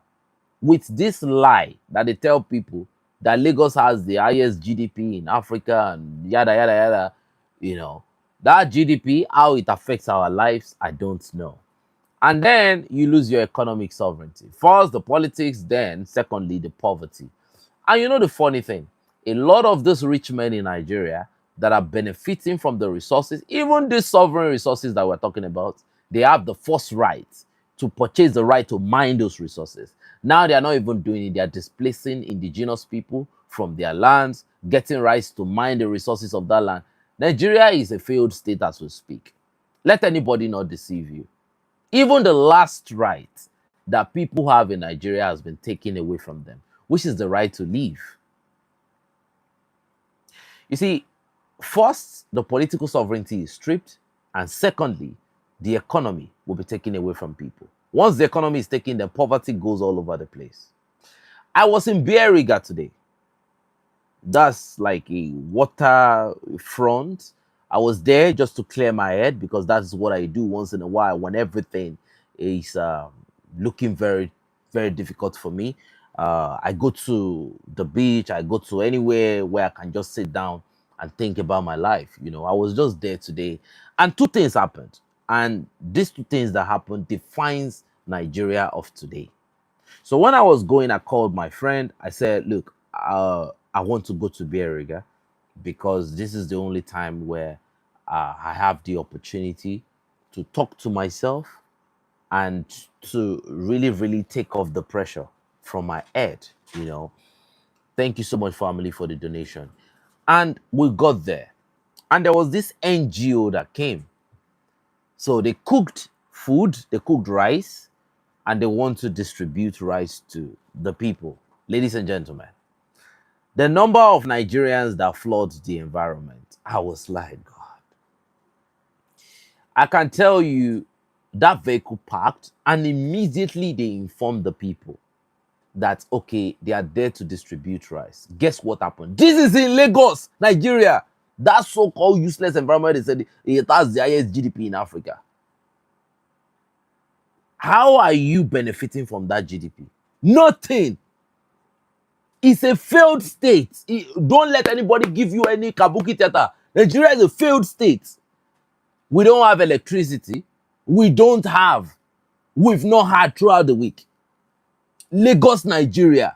with this lie that they tell people that Lagos has the highest GDP in Africa and yada yada yada, you know, that GDP, how it affects our lives, I don't know. And then you lose your economic sovereignty. First, the politics, then, secondly, the poverty. And you know the funny thing, a lot of these rich men in Nigeria that are benefiting from the resources, even these sovereign resources that we're talking about, they have the first right to purchase the right to mine those resources. Now they are not even doing it. They are displacing indigenous people from their lands, getting rights to mine the resources of that land. Nigeria is a failed state as we speak. Let anybody not deceive you. Even the last right that people have in Nigeria has been taken away from them, which is the right to live. You see, first, the political sovereignty is stripped, and secondly, the economy will be taken away from people. Once the economy is taken, then poverty goes all over the place. I was in Biariga today. That's like a water front. I was there just to clear my head because that's what I do once in a while when everything is looking very, very difficult for me. I go to the beach, I go to anywhere where I can just sit down and think about my life. You know, I was just there today, and two things happened. And these two things that happened defines Nigeria of today. So when I was going, I called my friend. I said, look, I want to go to Biariga because this is the only time where I have the opportunity to talk to myself and to really, really take off the pressure from my head, you know. Thank you so much, family, for the donation. And we got there. And there was this NGO that came. So they cooked food, they cooked rice, and they want to distribute rice to the people. Ladies and gentlemen, the number of Nigerians that flood the environment, I was like, God. I can tell you that vehicle parked, and immediately they informed the people that, okay, they are there to distribute rice. Guess what happened? This is in Lagos, Nigeria. That so-called useless environment, they said it has the highest GDP in Africa. How are you benefiting from that GDP? Nothing. It's a failed state. Don't let anybody give you any kabuki theater. Nigeria is a failed state. We don't have electricity. We've not had throughout the week. Lagos, Nigeria.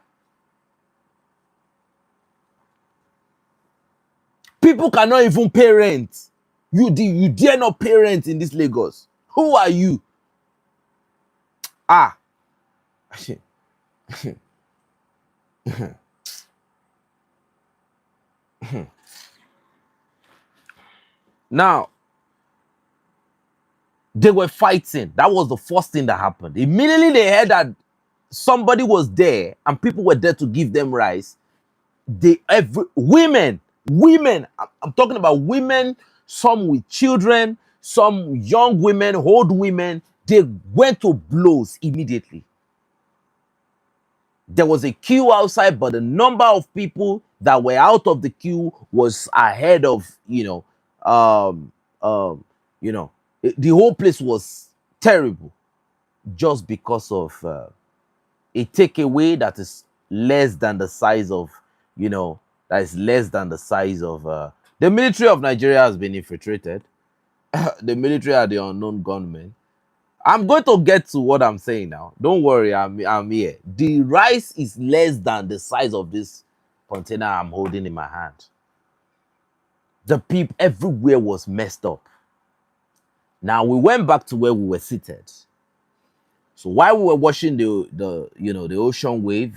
People cannot even pay rent. You dare not pay rent in this Lagos. Who are you? Ah. Now, they were fighting. That was the first thing that happened. Immediately they heard that somebody was there and people were there to give them rice. Women, I'm talking about women, some with children, some young women, old women, they went to blows immediately. There was a queue outside, but the number of people that were out of the queue was ahead of, the whole place was terrible just because of a takeaway that is less than the size of, the military of Nigeria has been infiltrated. The military are the unknown gunmen. I'm going to get to what I'm saying now. Don't worry, I'm here. The rice is less than the size of this container I'm holding in my hand. The people everywhere was messed up. Now we went back to where we were seated. So while we were watching the ocean wave,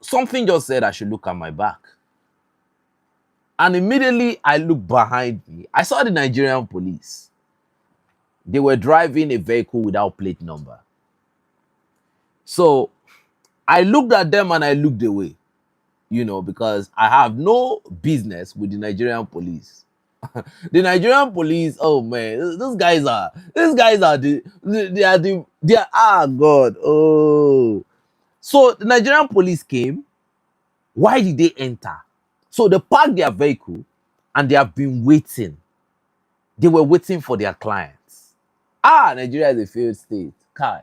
something just said I should look at my back. And immediately I looked behind me. I saw the Nigerian police. They were driving a vehicle without plate number. So I looked at them and I looked away, because I have no business with the Nigerian police. The Nigerian police, oh man, these guys are God. Oh. So the Nigerian police came. Why did they enter? So they parked their vehicle and they have been waiting. They were waiting for their clients. Nigeria is a failed state. Kai.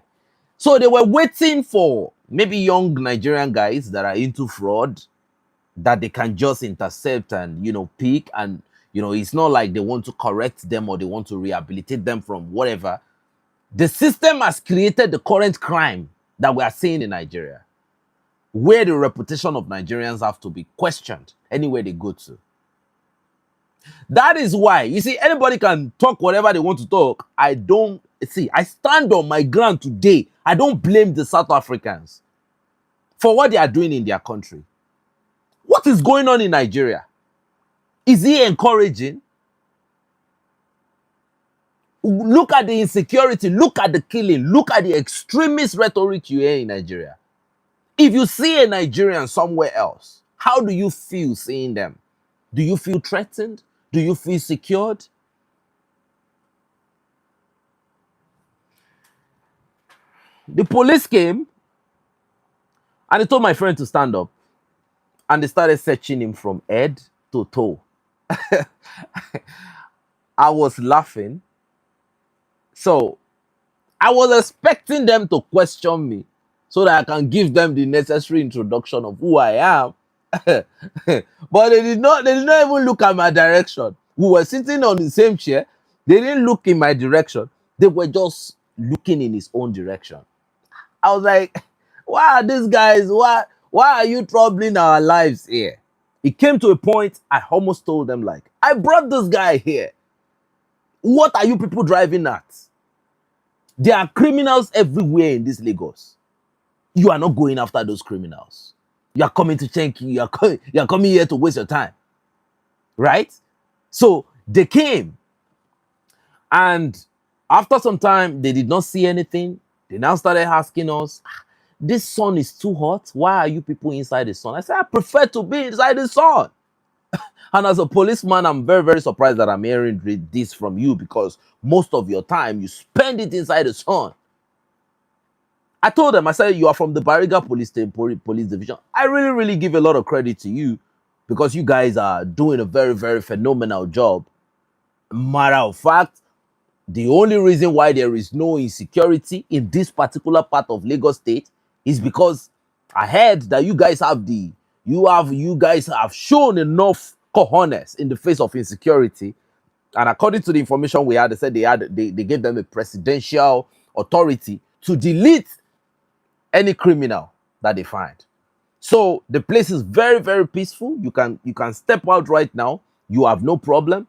So they were waiting for maybe young Nigerian guys that are into fraud that they can just intercept and, pick. And, it's not like they want to correct them or they want to rehabilitate them from whatever. The system has created the current crime that we are seeing in Nigeria, where the reputation of Nigerians have to be questioned anywhere they go to. That is why, you see, anybody can talk whatever they want to talk. I stand on my ground today. I don't blame the South Africans for what they are doing in their country. What is going on in Nigeria? Is he encouraging? Look at the insecurity. Look at the killing. Look at the extremist rhetoric you hear in Nigeria. If you see a Nigerian somewhere else, how do you feel seeing them? Do you feel threatened? Do you feel secured? The police came and they told my friend to stand up. And they started searching him from head to toe. I was laughing. So I was expecting them to question me so that I can give them the necessary introduction of who I am. But they did not even look at my direction. We were sitting on the same chair. They didn't look in my direction. They were just looking in his own direction. I was like, why are these guys, why are you troubling our lives here? It came to a point I almost told them, like, I brought this guy here. What are you people driving at? There are criminals everywhere in this Lagos. You are not going after those criminals. You are coming to check. You are coming here to waste your time. Right? So they came. And after some time, they did not see anything. They now started asking us, this sun is too hot. Why are you people inside the sun? I said, I prefer to be inside the sun. And as a policeman, I'm very, very surprised that I'm hearing this from you, because most of your time you spend it inside the sun. I told them, I said, you are from the Bariga Police Division. I really, really give a lot of credit to you, because you guys are doing a very, very phenomenal job. Matter of fact, the only reason why there is no insecurity in this particular part of Lagos State is because I heard that you guys have shown enough cojones in the face of insecurity. And according to the information we had, they said they gave them a presidential authority to delete any criminal that they find. So the place is very, very peaceful. You can step out right now. You have no problem.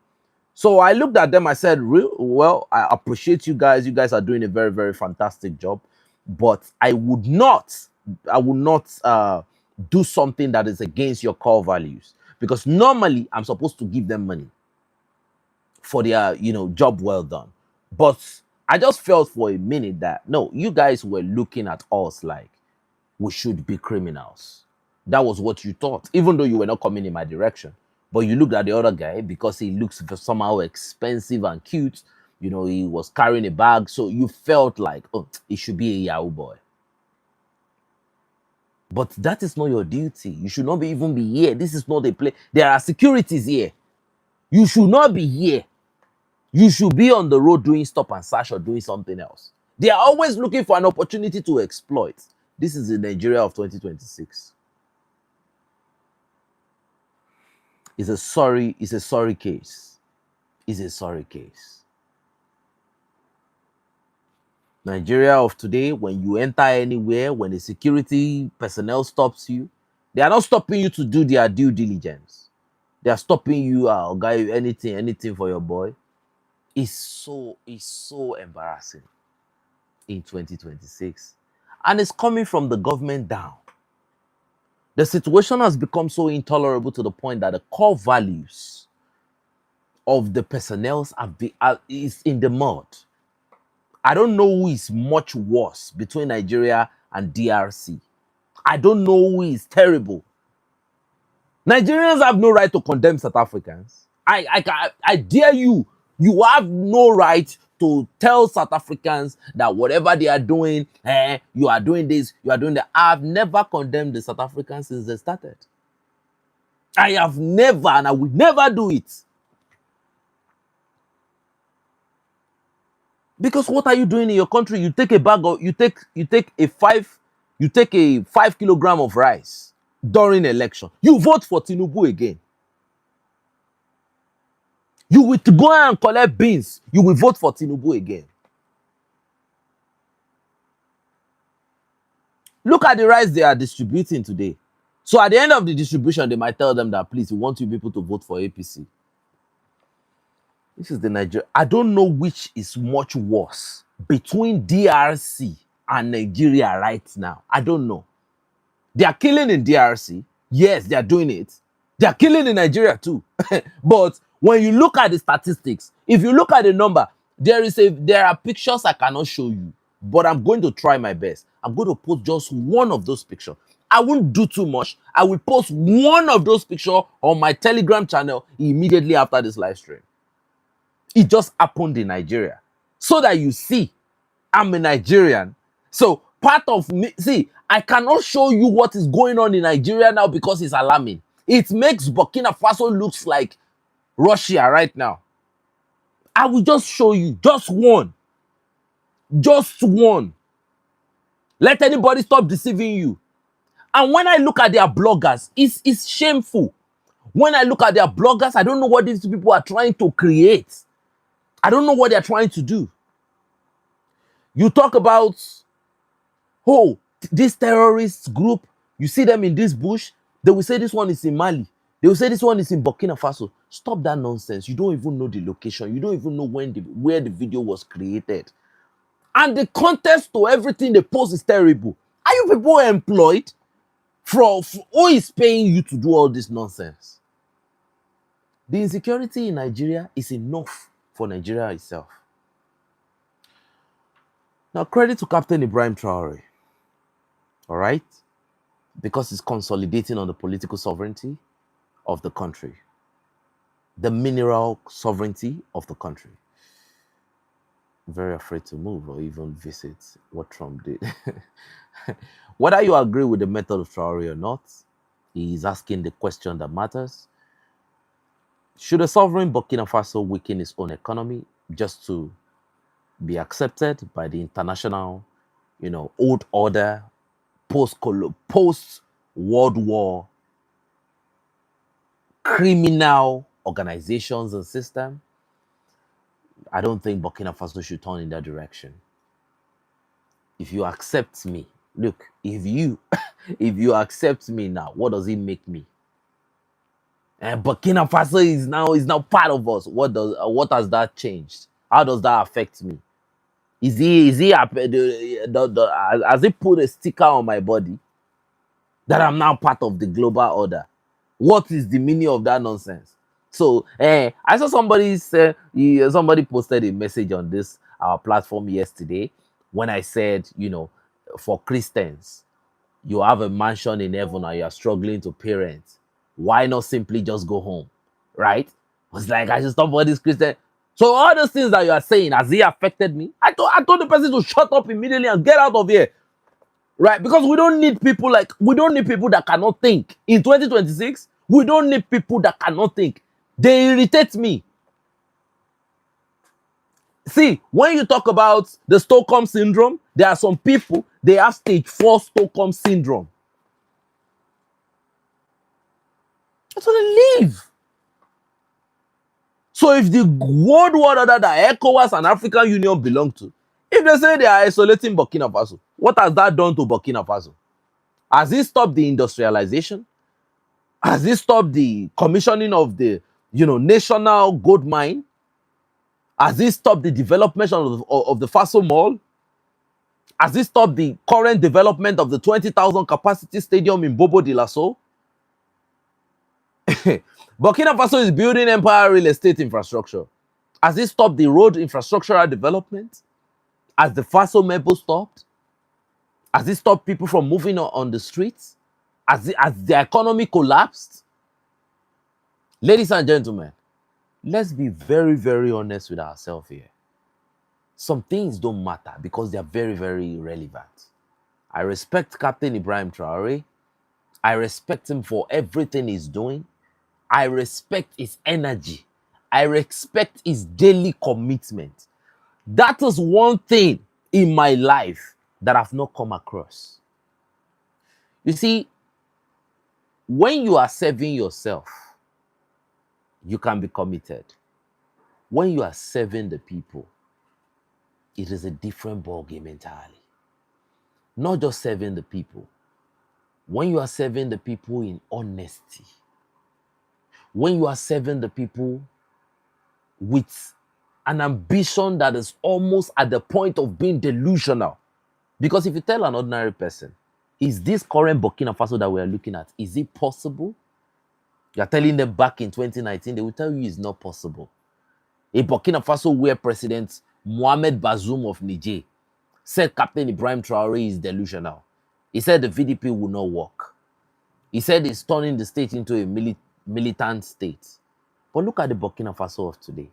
So I looked at them. I said, well, I appreciate you guys. You guys are doing a very, very fantastic job. But I would not do something that is against your core values, because normally I'm supposed to give them money for their, job well done. But I just felt for a minute that no, you guys were looking at us like we should be criminals. That was what you thought, even though you were not coming in my direction. But you looked at the other guy because he looks somehow expensive and cute. He was carrying a bag. So you felt like, oh, he should be a Yahoo boy. But that is not your duty. You should not even be here. This is not a place. There are securities here. You should not be here. You should be on the road doing stop and search or doing something else. They are always looking for an opportunity to exploit. This is the Nigeria of 2026. It's a sorry case. It's a sorry case. Nigeria of today, when you enter anywhere, when the security personnel stops you, they are not stopping you to do their due diligence. They are stopping you, guy, anything for your boy. It's so embarrassing in 2026. And it's coming from the government down. The situation has become so intolerable to the point that the core values of the personnel is in the mud. I don't know who is much worse between Nigeria and DRC. I don't know who is terrible. Nigerians have no right to condemn South Africans. I dare you. You have no right to tell South Africans that whatever they are doing, you are doing this, you are doing that. I've never condemned the South Africans since they started. I have never, and I will never do it. Because what are you doing in your country? You take a bag of, you take a 5 kilogram of rice during election. You vote for Tinubu again. You will go and collect beans. You will vote for Tinubu again. Look at the rice they are distributing today. So at the end of the distribution, they might tell them that, please, we want you people to vote for APC. This is the Nigeria. I don't know which is much worse between DRC and Nigeria right now. I don't know. They are killing in DRC. Yes, they are doing it. They are killing in Nigeria too. But when you look at the statistics, if you look at the number, there are pictures I cannot show you, but I'm going to try my best. I'm going to post just one of those pictures. I won't do too much. I will post one of those pictures on my Telegram channel immediately after this live stream. It just happened in Nigeria. So that you see, I'm a Nigerian. So part of me, see, I cannot show you what is going on in Nigeria now because it's alarming. It makes Burkina Faso looks like Russia right now. I will just show you just one. Just one. Let anybody stop deceiving you. And when I look at their bloggers, it's shameful. When I look at their bloggers, I don't know what these people are trying to create. I don't know what they're trying to do. You talk about, oh, this terrorist group, you see them in this bush, they will say this one is in Mali. They will say this one is in Burkina Faso. Stop that nonsense. You don't even know the location. You don't even know where the video was created. And the context to everything they post is terrible. Are you people employed? From who is paying you to do all this nonsense? The insecurity in Nigeria is enough for Nigeria itself. Now, credit to Captain Ibrahim Traoré, all right? Because he's consolidating on the political sovereignty of the country, the mineral sovereignty of the country. I'm very afraid to move or even visit what Trump did. Whether you agree with the method of Traoré or not, he is asking the question that matters. Should a sovereign Burkina Faso weaken its own economy just to be accepted by the international, old order post-World War criminal organizations and system, I don't think Burkina Faso should turn in that direction. If you accept me, look, if you if you accept me now, what does it make me? And Burkina Faso is now part of us. What has that changed? How does that affect me? Has it put a sticker on my body that I'm now part of the global order? What is the meaning of that nonsense? So I saw somebody posted a message on this our platform yesterday when I said, for Christians, you have a mansion in heaven and you are struggling to parent. Why not simply just go home? Right? I was like, I should stop all this Christian. So all those things that you are saying, has it affected me? I told the person to shut up immediately and get out of here. Right? Because we don't need people that cannot think. In 2026, we don't need people that cannot think. They irritate me. See, when you talk about the Stockholm syndrome, there are some people, they have stage 4 Stockholm syndrome. So they leave. So if the world order that ECOWAS and African Union belong to, if they say they are isolating Burkina Faso, what has that done to Burkina Faso? Has it stopped the industrialization? Has it stopped the commissioning of the national gold mine? Has it stopped the development of the Faso Mall? Has it stopped the current development of the 20,000 capacity stadium in Bobo Dioulasso? Burkina Faso is building empire real estate infrastructure. Has it stopped the road infrastructural development? Has the Faso Mebo stopped? Has it stopped people from moving on the streets? Has the economy collapsed? Ladies and gentlemen, let's be very, very honest with ourselves here. Some things don't matter because they are very, very irrelevant. I respect Captain Ibrahim Traoré. I respect him for everything he's doing. I respect his energy. I respect his daily commitment. That is one thing in my life that I've not come across. You see, when you are serving yourself, you can be committed. When you are serving the people, it is a different ballgame entirely. Not just serving the people. When you are serving the people in honesty, when you are serving the people with an ambition that is almost at the point of being delusional. Because if you tell an ordinary person, is this current Burkina Faso that we are looking at, is it possible? You are telling them back in 2019, they will tell you it's not possible. A Burkina Faso where President Mohamed Bazoum of Niger said Captain Ibrahim Traoré is delusional. He said the VDP will not work. He said it's turning the state into a militant state. But look at the Burkina Faso of today.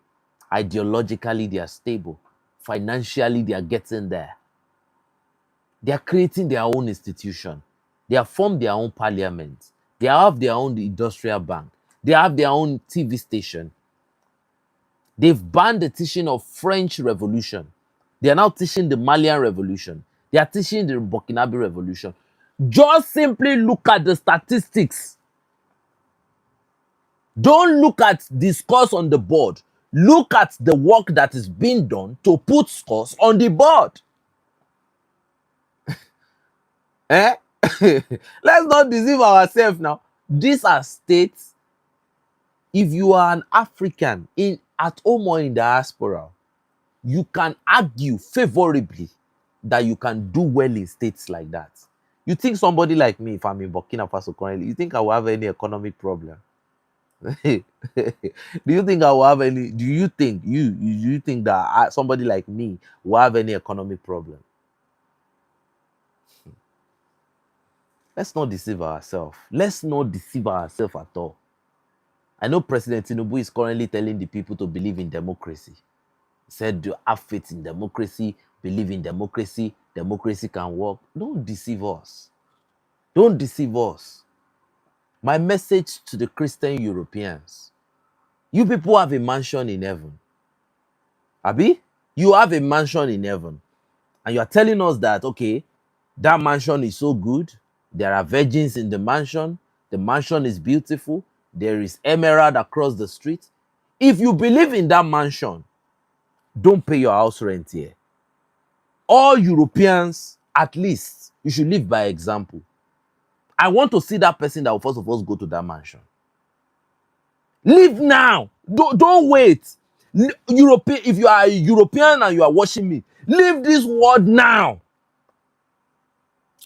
Ideologically, they are stable. Financially, they are getting there. They are creating their own institution. They have formed their own parliament. They have their own industrial bank. They have their own TV station. They've banned the teaching of French Revolution. They are now teaching the Malian Revolution. They are teaching the Burkinabe Revolution. Just simply look at the statistics. Don't look at the scores on the board. Look at the work that is being done to put scores on the board. Let's not deceive ourselves now. These are states. If you are an African at home or in diaspora, you can argue favorably that you can do well in states like that. You think somebody like me, if I'm in Burkina Faso currently, you think I will have any economic problem? Do you think I will have any? Do you think that somebody like me will have any economic problem? Let's not deceive ourselves. Let's not deceive ourselves at all. I know President Tinubu is currently telling the people to believe in democracy. He said, "Do have faith in democracy, believe in democracy, democracy can work." Don't deceive us. Don't deceive us. My message to the Christian Europeans: you people have a mansion in heaven. Abi? You have a mansion in heaven. And you are telling us that, okay, That mansion is so good. There are virgins in the mansion. The mansion is beautiful. There is emerald across the street. If you believe in that mansion, don't pay your house rent here. All Europeans, at least, you should live by example. I want to see that person that will first of all go to that mansion. Live now. Don't wait. European, if you are a European and you are watching me, leave this world now.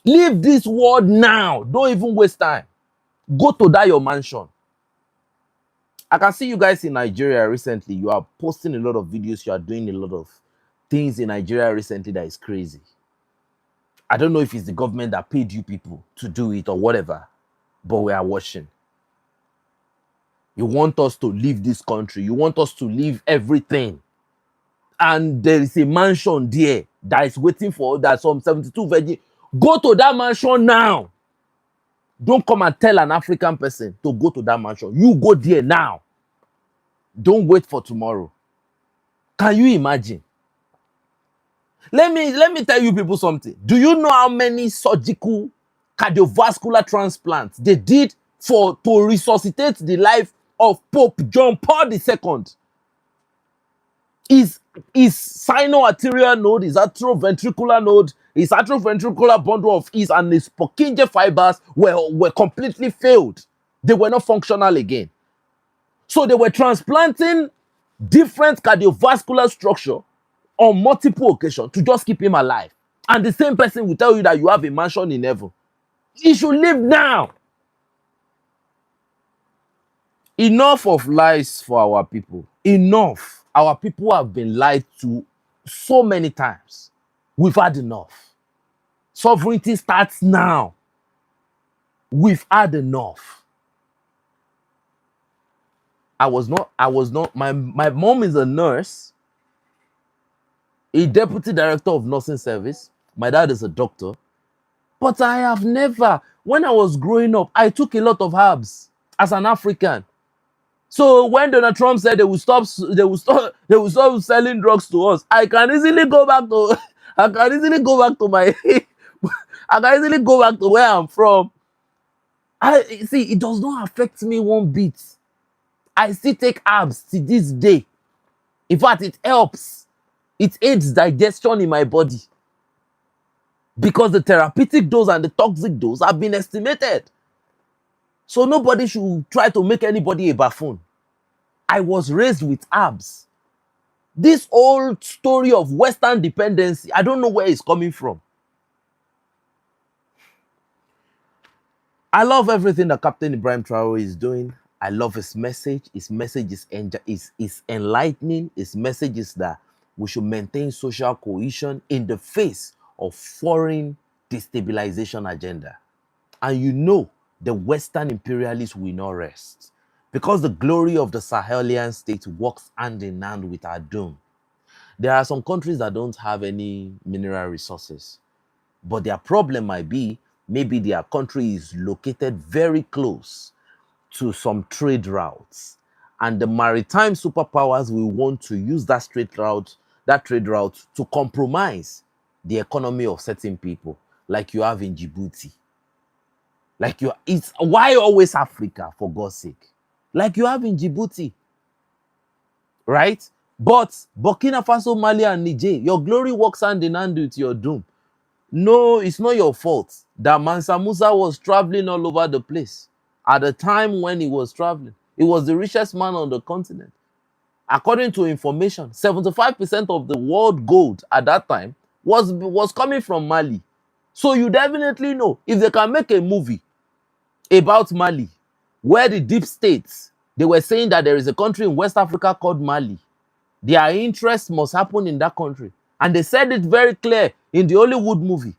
Leave this world now. Don't even waste time. Go to that your mansion. I can see you guys in Nigeria recently. You are posting a lot of videos. You are doing a lot of things in Nigeria recently that is crazy. I don't know if it's the government that paid you people to do it or whatever, but we are watching. You want us to leave this country. You want us to leave everything. And there is a mansion there that is waiting for that some 72 virgin. Go to that mansion now. Don't come and tell an African person to go to that mansion. You go there now. Don't wait for tomorrow. Can you imagine? Let me tell you people something. Do you know how many surgical cardiovascular transplants they did to resuscitate the life of Pope John Paul II? His sinoarterial node, his atrioventricular node, his atrioventricular bundle of his and his Purkinje fibers were completely failed. They were not functional again. So they were transplanting different cardiovascular structure on multiple occasions to just keep him alive. And the same person will tell you that you have a mansion in heaven. He should live now. Enough of lies for our people. Enough. Our people have been lied to so many times. We've had enough. Sovereignty starts now. We've had enough. My mom is a nurse, a deputy director of nursing service. My dad is a doctor. But I have never, when I was growing up, I took a lot of herbs as an African. So when Donald Trump said they will stop selling drugs to us, I can easily go back to I can easily go back to where I'm from. See, it does not affect me one bit. I still take herbs to this day. In fact, it helps. It aids digestion in my body. Because the therapeutic dose and the toxic dose have been estimated. So nobody should try to make anybody a buffoon. I was raised with herbs. This old story of Western dependency, I don't know where it's coming from. I love everything that Captain Ibrahim Traoré is doing. I love his message. His message is enlightening. His message is that we should maintain social cohesion in the face of foreign destabilization agenda. And you know the Western imperialists will not rest, because the glory of the Sahelian state works hand in hand with our doom. There are some countries that don't have any mineral resources, but their problem might be maybe their country is located very close to some trade routes, and the maritime superpowers will want to use that trade route to compromise the economy of certain people, like you have in Djibouti. It's why always Africa, for God's sake? Like you have in Djibouti, right? But Burkina Faso, Mali, and Niger, your glory works hand in hand with your doom. No, it's not your fault that Mansa Musa was traveling all over the place. At the time when he was traveling, he was the richest man on the continent. According to information, 75% of the world gold at that time was coming from Mali. So you definitely know, if they can make a movie about Mali, where the deep states, they were saying that there is a country in West Africa called Mali. Their interest must happen in that country. And they said it very clear in the Hollywood movie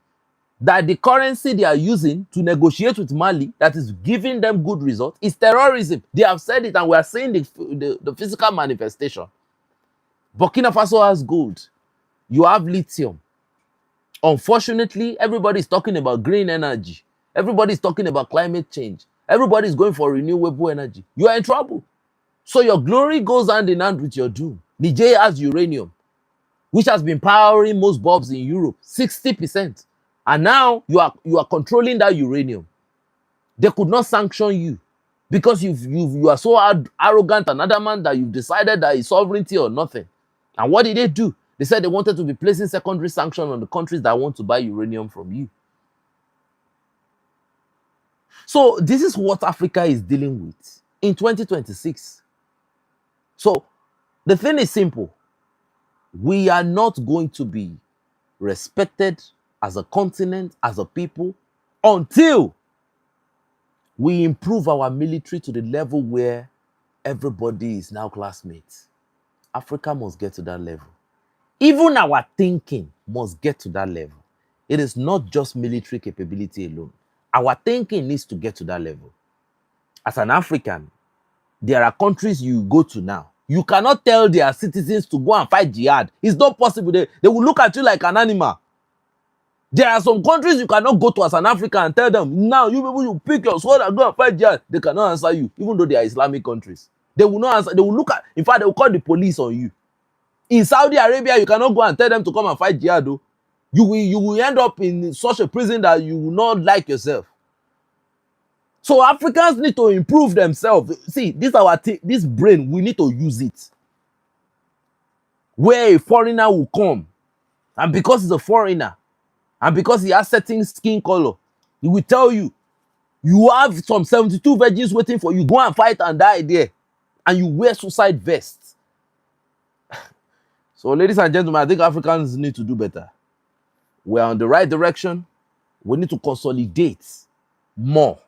that the currency they are using to negotiate with Mali that is giving them good results is terrorism. They have said it, and we are seeing the physical manifestation. Burkina Faso has gold. You have lithium. Unfortunately, everybody is talking about green energy. Everybody is talking about climate change. Everybody is going for renewable energy. You are in trouble. So your glory goes hand in hand with your doom. Niger has uranium, which has been powering most bulbs in Europe, 60%. And now you are controlling that uranium. They could not sanction you because you are so arrogant and adamant that you've decided that it's sovereignty or nothing. And what did they do? They said they wanted to be placing secondary sanction on the countries that want to buy uranium from you. So this is what Africa is dealing with in 2026. So the thing is simple. We are not going to be respected as a continent, as a people, until we improve our military to the level where everybody is now classmates. Africa must get to that level. Even our thinking must get to that level. It is not just military capability alone. Our thinking needs to get to that level. As an African, there are countries you go to now. You cannot tell their citizens to go and fight jihad. It's not possible. They will look at you like an animal. There are some countries you cannot go to as an African and tell them, now you people, you pick your sword and go and fight jihad. They cannot answer you, even though they are Islamic countries. They will not answer. They will look at, in fact, they will call the police on you. In Saudi Arabia, you cannot go and tell them to come and fight jihad. Though. You will end up in such a prison that you will not like yourself. So Africans need to improve themselves. See, this brain, we need to use it. Where a foreigner will come, and because he's a foreigner, and because he has certain skin color, he will tell you, you have some 72 virgins waiting for you. Go and fight and die there. And you wear suicide vests. So, ladies and gentlemen, I think Africans need to do better. We're on the right direction. We need to consolidate more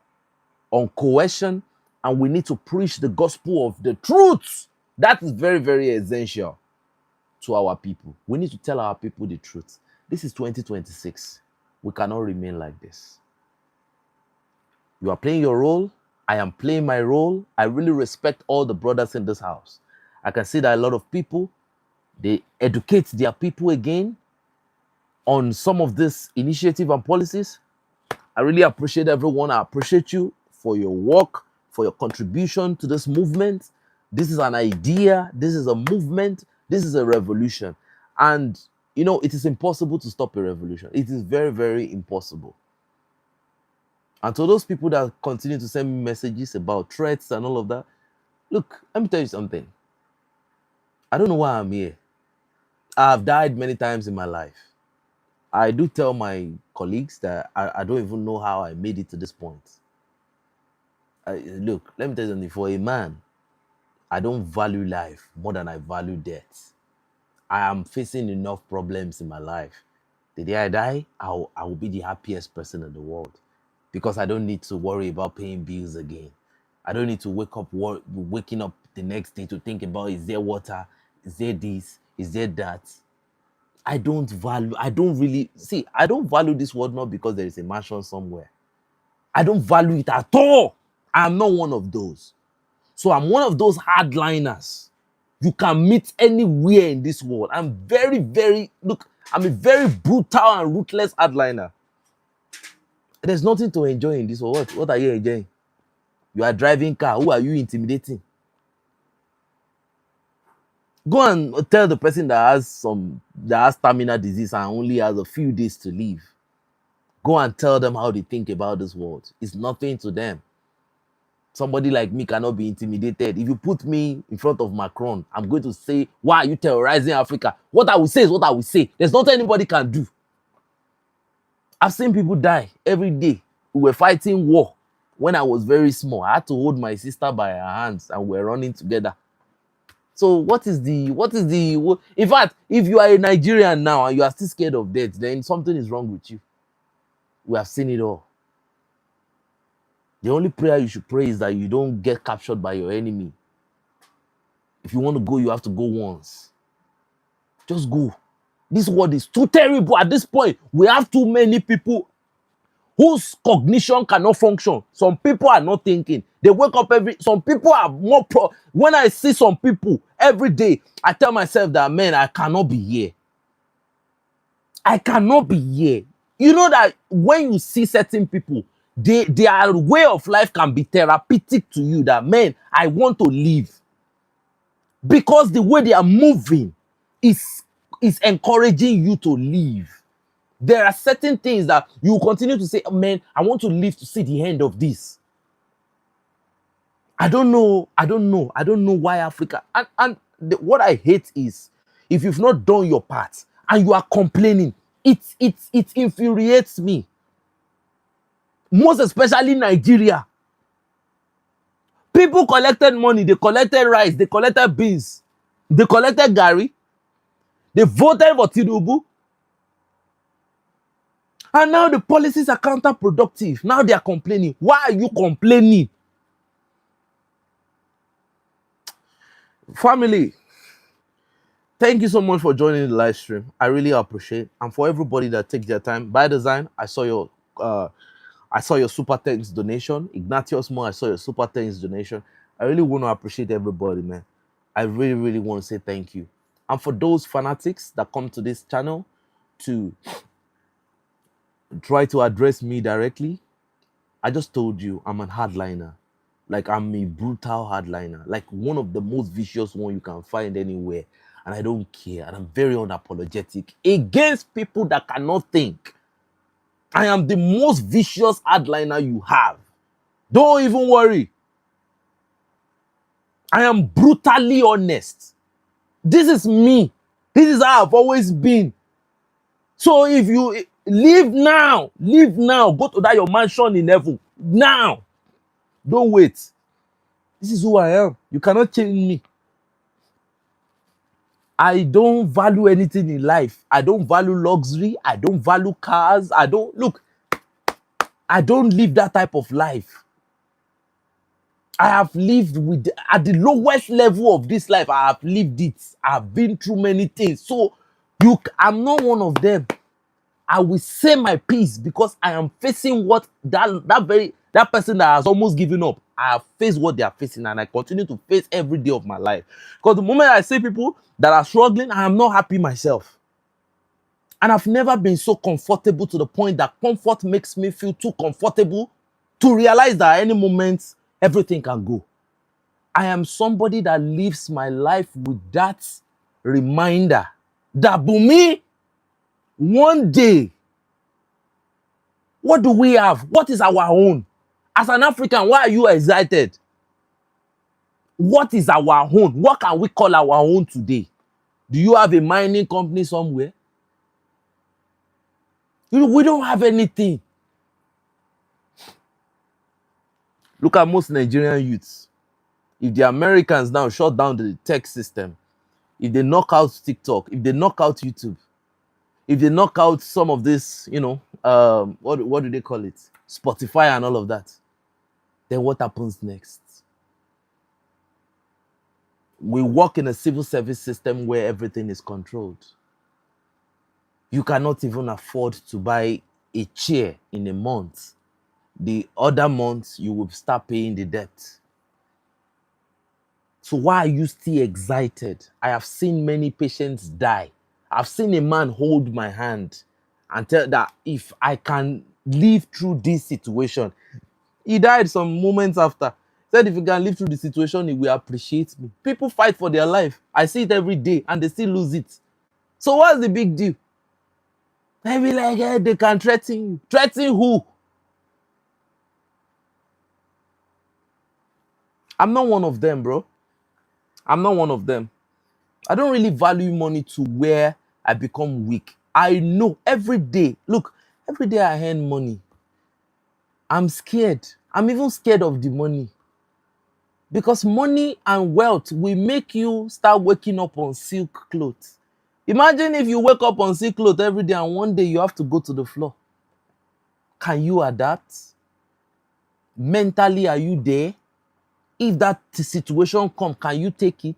on cohesion, and we need to preach the gospel of the truth. That is very, very essential to our people. We need to tell our people the truth. This is 2026. We cannot remain like this. You are playing your role. I am playing my role. I really respect all the brothers in this house. I can see that a lot of people, they educate their people again on some of this initiative and policies. I really appreciate everyone. I appreciate you for your work, for your contribution to this movement. This is an idea. This is a movement. This is a revolution. And, you know, it is impossible to stop a revolution. It is very, very impossible. And to those people that continue to send me messages about threats and all of that, look, let me tell you something. I don't know why I'm here. I've died many times in my life. I do tell my colleagues that I don't even know how I made it to this point. Look, let me tell you something. For a man, I don't value life more than I value death. I am facing enough problems in my life. The day I die, I will be the happiest person in the world, because I don't need to worry about paying bills again. I don't need to waking up the next day to think about, is there water? Is there this? Is there that? I don't value this world not because there is a mansion somewhere. I don't value it at all. I'm not one of those. So I'm one of those hardliners you can meet anywhere in this world. I'm a very brutal and ruthless hardliner. There's nothing to enjoy in this world. What are you enjoying? You are driving car. Who are you intimidating? Go and tell the person that has terminal disease and only has a few days to live. Go and tell them how they think about this world. It's nothing to them. Somebody like me cannot be intimidated. If you put me in front of Macron, I'm going to say, why are you terrorizing Africa? What I will say is what I will say. There's nothing anybody can do. I've seen people die every day. We were fighting war when I was very small. I had to hold my sister by her hands and we were running together. So in fact, if you are a Nigerian now and you are still scared of death, then something is wrong with you. We have seen it all. The only prayer you should pray is that you don't get captured by your enemy. If you want to go, you have to go once. Just go. This world is too terrible at this point. We have too many people whose cognition cannot function. Some people are not thinking. They wake up some people are more when I see some people every day, I tell myself that, man, I cannot be here. I cannot be here. You know that when you see certain people, their way of life can be therapeutic to you, that, man, I want to live. Because the way they are moving is encouraging you to live. There are certain things that you will continue to say, oh, man, I want to live to see the end of this. I don't know why Africa, what I hate is if you've not done your part and you are complaining, it infuriates me. Most especially Nigeria. People collected money, they collected rice, they collected beans, they collected Gary, they voted for Tinubu, and now the policies are counterproductive. Now they are complaining. Why are you complaining? Family, thank you so much for joining the live stream. I really appreciate it. And for everybody that takes their time. By design, I saw your super thanks donation. Ignatius Mo, I saw your super thanks donation. I really want to appreciate everybody, man. I really, really want to say thank you. And for those fanatics that come to this channel to try to address me directly, I just told you I'm a hardliner. Like, I'm a brutal hardliner. Like, one of the most vicious one you can find anywhere. And I don't care. And I'm very unapologetic against people that cannot think. I am the most vicious hardliner you have. Don't even worry. I am brutally honest. This is me. This is how I've always been. So if you leave now, go to that your mansion in heaven now. Don't wait. This is who I am. You cannot change me. I don't value anything in life. I don't value luxury. I don't value cars. I don't live that type of life. I have lived at the lowest level of this life. I have lived it. I've been through many things. So I'm not one of them. I will say my piece because I am facing what that person that has almost given up. I have faced what they are facing, and I continue to face every day of my life. Because the moment I see people that are struggling, I am not happy myself. And I've never been so comfortable to the point that comfort makes me feel too comfortable to realize that at any moment, everything can go. I am somebody that lives my life with that reminder that Bumi, one day, what do we have? What is our own? As an African, why are you excited? What is our own? What can we call our own today? Do you have a mining company somewhere? We don't have anything. Look at most Nigerian youths. If the Americans now shut down the tech system, if they knock out TikTok, if they knock out YouTube, if they knock out some of this, what do they call it? Spotify and all of that, then what happens next? We work in a civil service system where everything is controlled. You cannot even afford to buy a chair in a month. The other month, you will start paying the debt. So why are you still excited? I have seen many patients die. I've seen a man hold my hand and tell that if I can live through this situation, he died some moments after. Said if you can live through the situation, he will appreciate me. People fight for their life. I see it every day and they still lose it. So what's the big deal? They be like, hey, they can threaten you. Threaten who? I'm not one of them, bro. I'm not one of them. I don't really value money to where I become weak. I know every day, look, every day I earn money, I'm scared. I'm even scared of the money. Because money and wealth will make you start waking up on silk clothes. Imagine if you wake up on silk clothes every day and one day you have to go to the floor. Can you adapt? Mentally, are you there? If that situation comes, can you take it?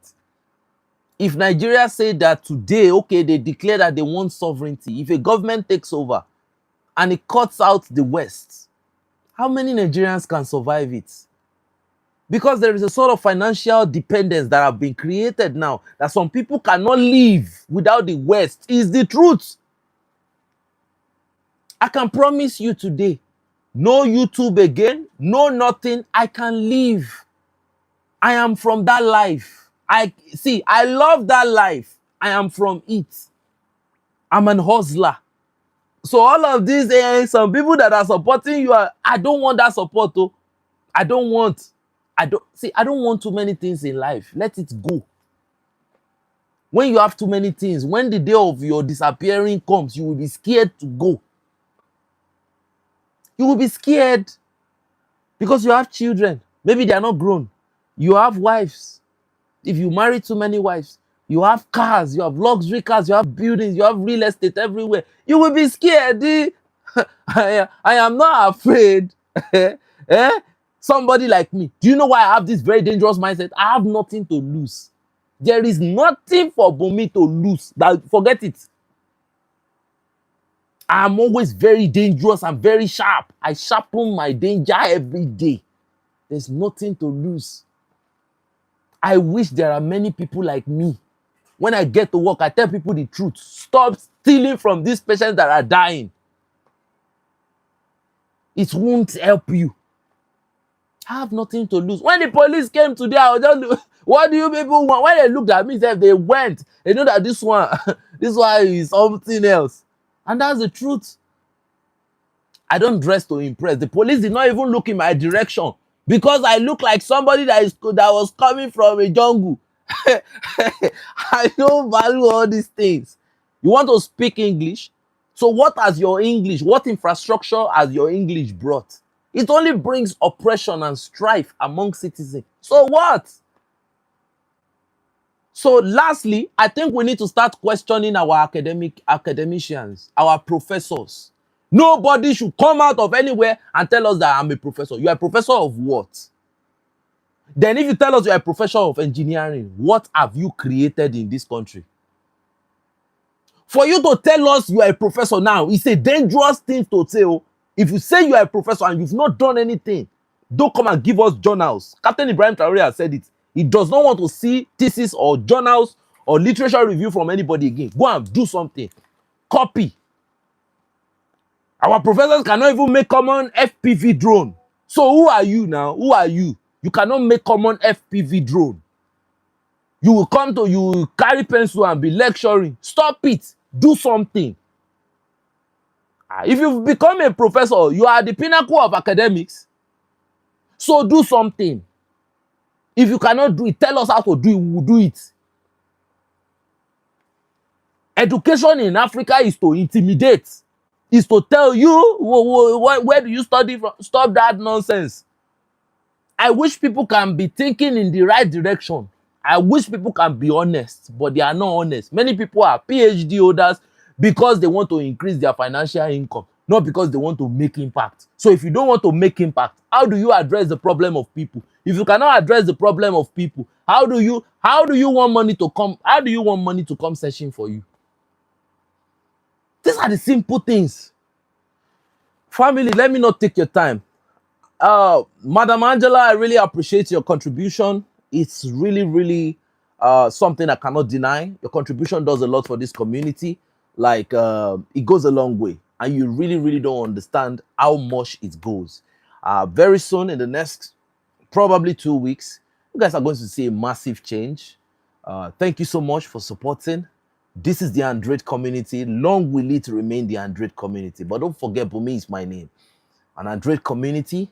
If Nigeria say that today, okay, they declare that they want sovereignty, if a government takes over and it cuts out the West, how many Nigerians can survive it? Because there is a sort of financial dependence that have been created now that some people cannot live without the West. Is the truth. I can promise you today, no YouTube again, no nothing, I can live. I am from that life. I love that life. I am from it. I'm an hustler. So all of these, some people that are supporting you, I don't want that support. Oh, I don't want. I don't want too many things in life. Let it go. When you have too many things, when the day of your disappearing comes, you will be scared to go. You will be scared because you have children. Maybe they are not grown. You have wives. If you marry too many wives, you have cars, you have luxury cars, you have buildings, you have real estate everywhere. You will be scared. I am not afraid. eh? Somebody like me. Do you know why I have this very dangerous mindset? I have nothing to lose. There is nothing for me to lose. Forget it. I'm always very dangerous and very sharp. I sharpen my danger every day. There's nothing to lose. I wish there are many people like me. When I get to work, I tell people the truth. Stop stealing from these patients that are dying. It won't help you. I have nothing to lose. When the police came today, I was just, what do you people want? When they looked at me, they went. They know that this one is something else. And that's the truth. I don't dress to impress. The police did not even look in my direction because I look like somebody that was coming from a jungle. I don't value all these things. You want to speak English? So what has your English, what infrastructure has your English brought? It only brings oppression and strife among citizens. So what? So lastly, I think we need to start questioning our academicians, our professors. Nobody should come out of anywhere and tell us that I'm a professor. You are a professor of what? Then if you tell us you're a professor of engineering, what have you created in this country? For you to tell us you are a professor now, it's a dangerous thing to say. If you say you are a professor and you've not done anything, don't come and give us journals. Captain Ibrahim Traoré has said it. He does not want to see thesis or journals or literature review from anybody again. Go and do something. Copy. Our professors cannot even make common FPV drone. So who are you now? Who are you? You cannot make common FPV drone. You will carry pencil and be lecturing. Stop it. Do something. If you've become a professor, you are the pinnacle of academics. So do something. If you cannot do it, tell us how to do it. We will do it. Education in Africa is to intimidate. Is to tell you, where do you study from? Stop that nonsense. I wish people can be thinking in the right direction. I wish people can be honest, but they are not honest. Many people are PhD holders because they want to increase their financial income, not because they want to make impact. So if you don't want to make impact, how do you address the problem of people? If you cannot address the problem of people, how do you want money to come? How do you want money to come searching for you? These are the simple things. Family, let me not take your time. Madam Angela, I really appreciate your contribution. It's really, really something I cannot deny. Your contribution does a lot for this community. Like, it goes a long way. And you really, really don't understand how much it goes. Very soon, in the next probably 2 weeks, you guys are going to see a massive change. Thank you so much for supporting. This is the Android community. Long will it remain the Android community. But don't forget, Bumi is my name. An Android community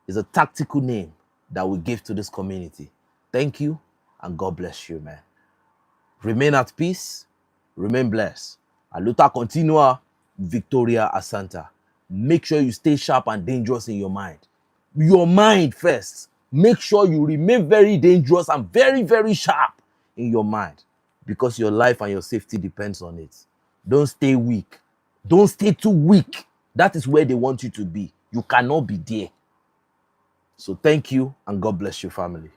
is a tactical name that we give to this community. Thank you, and God bless you, man. Remain at peace, remain blessed. A luta continua, Victoria Asanta. Make sure you stay sharp and dangerous in your mind. Your mind first. Make sure you remain very dangerous and very, very sharp in your mind, because your life and your safety depends on it. Don't stay weak. Don't stay too weak. That is where they want you to be. You cannot be there. So thank you, and God bless your family.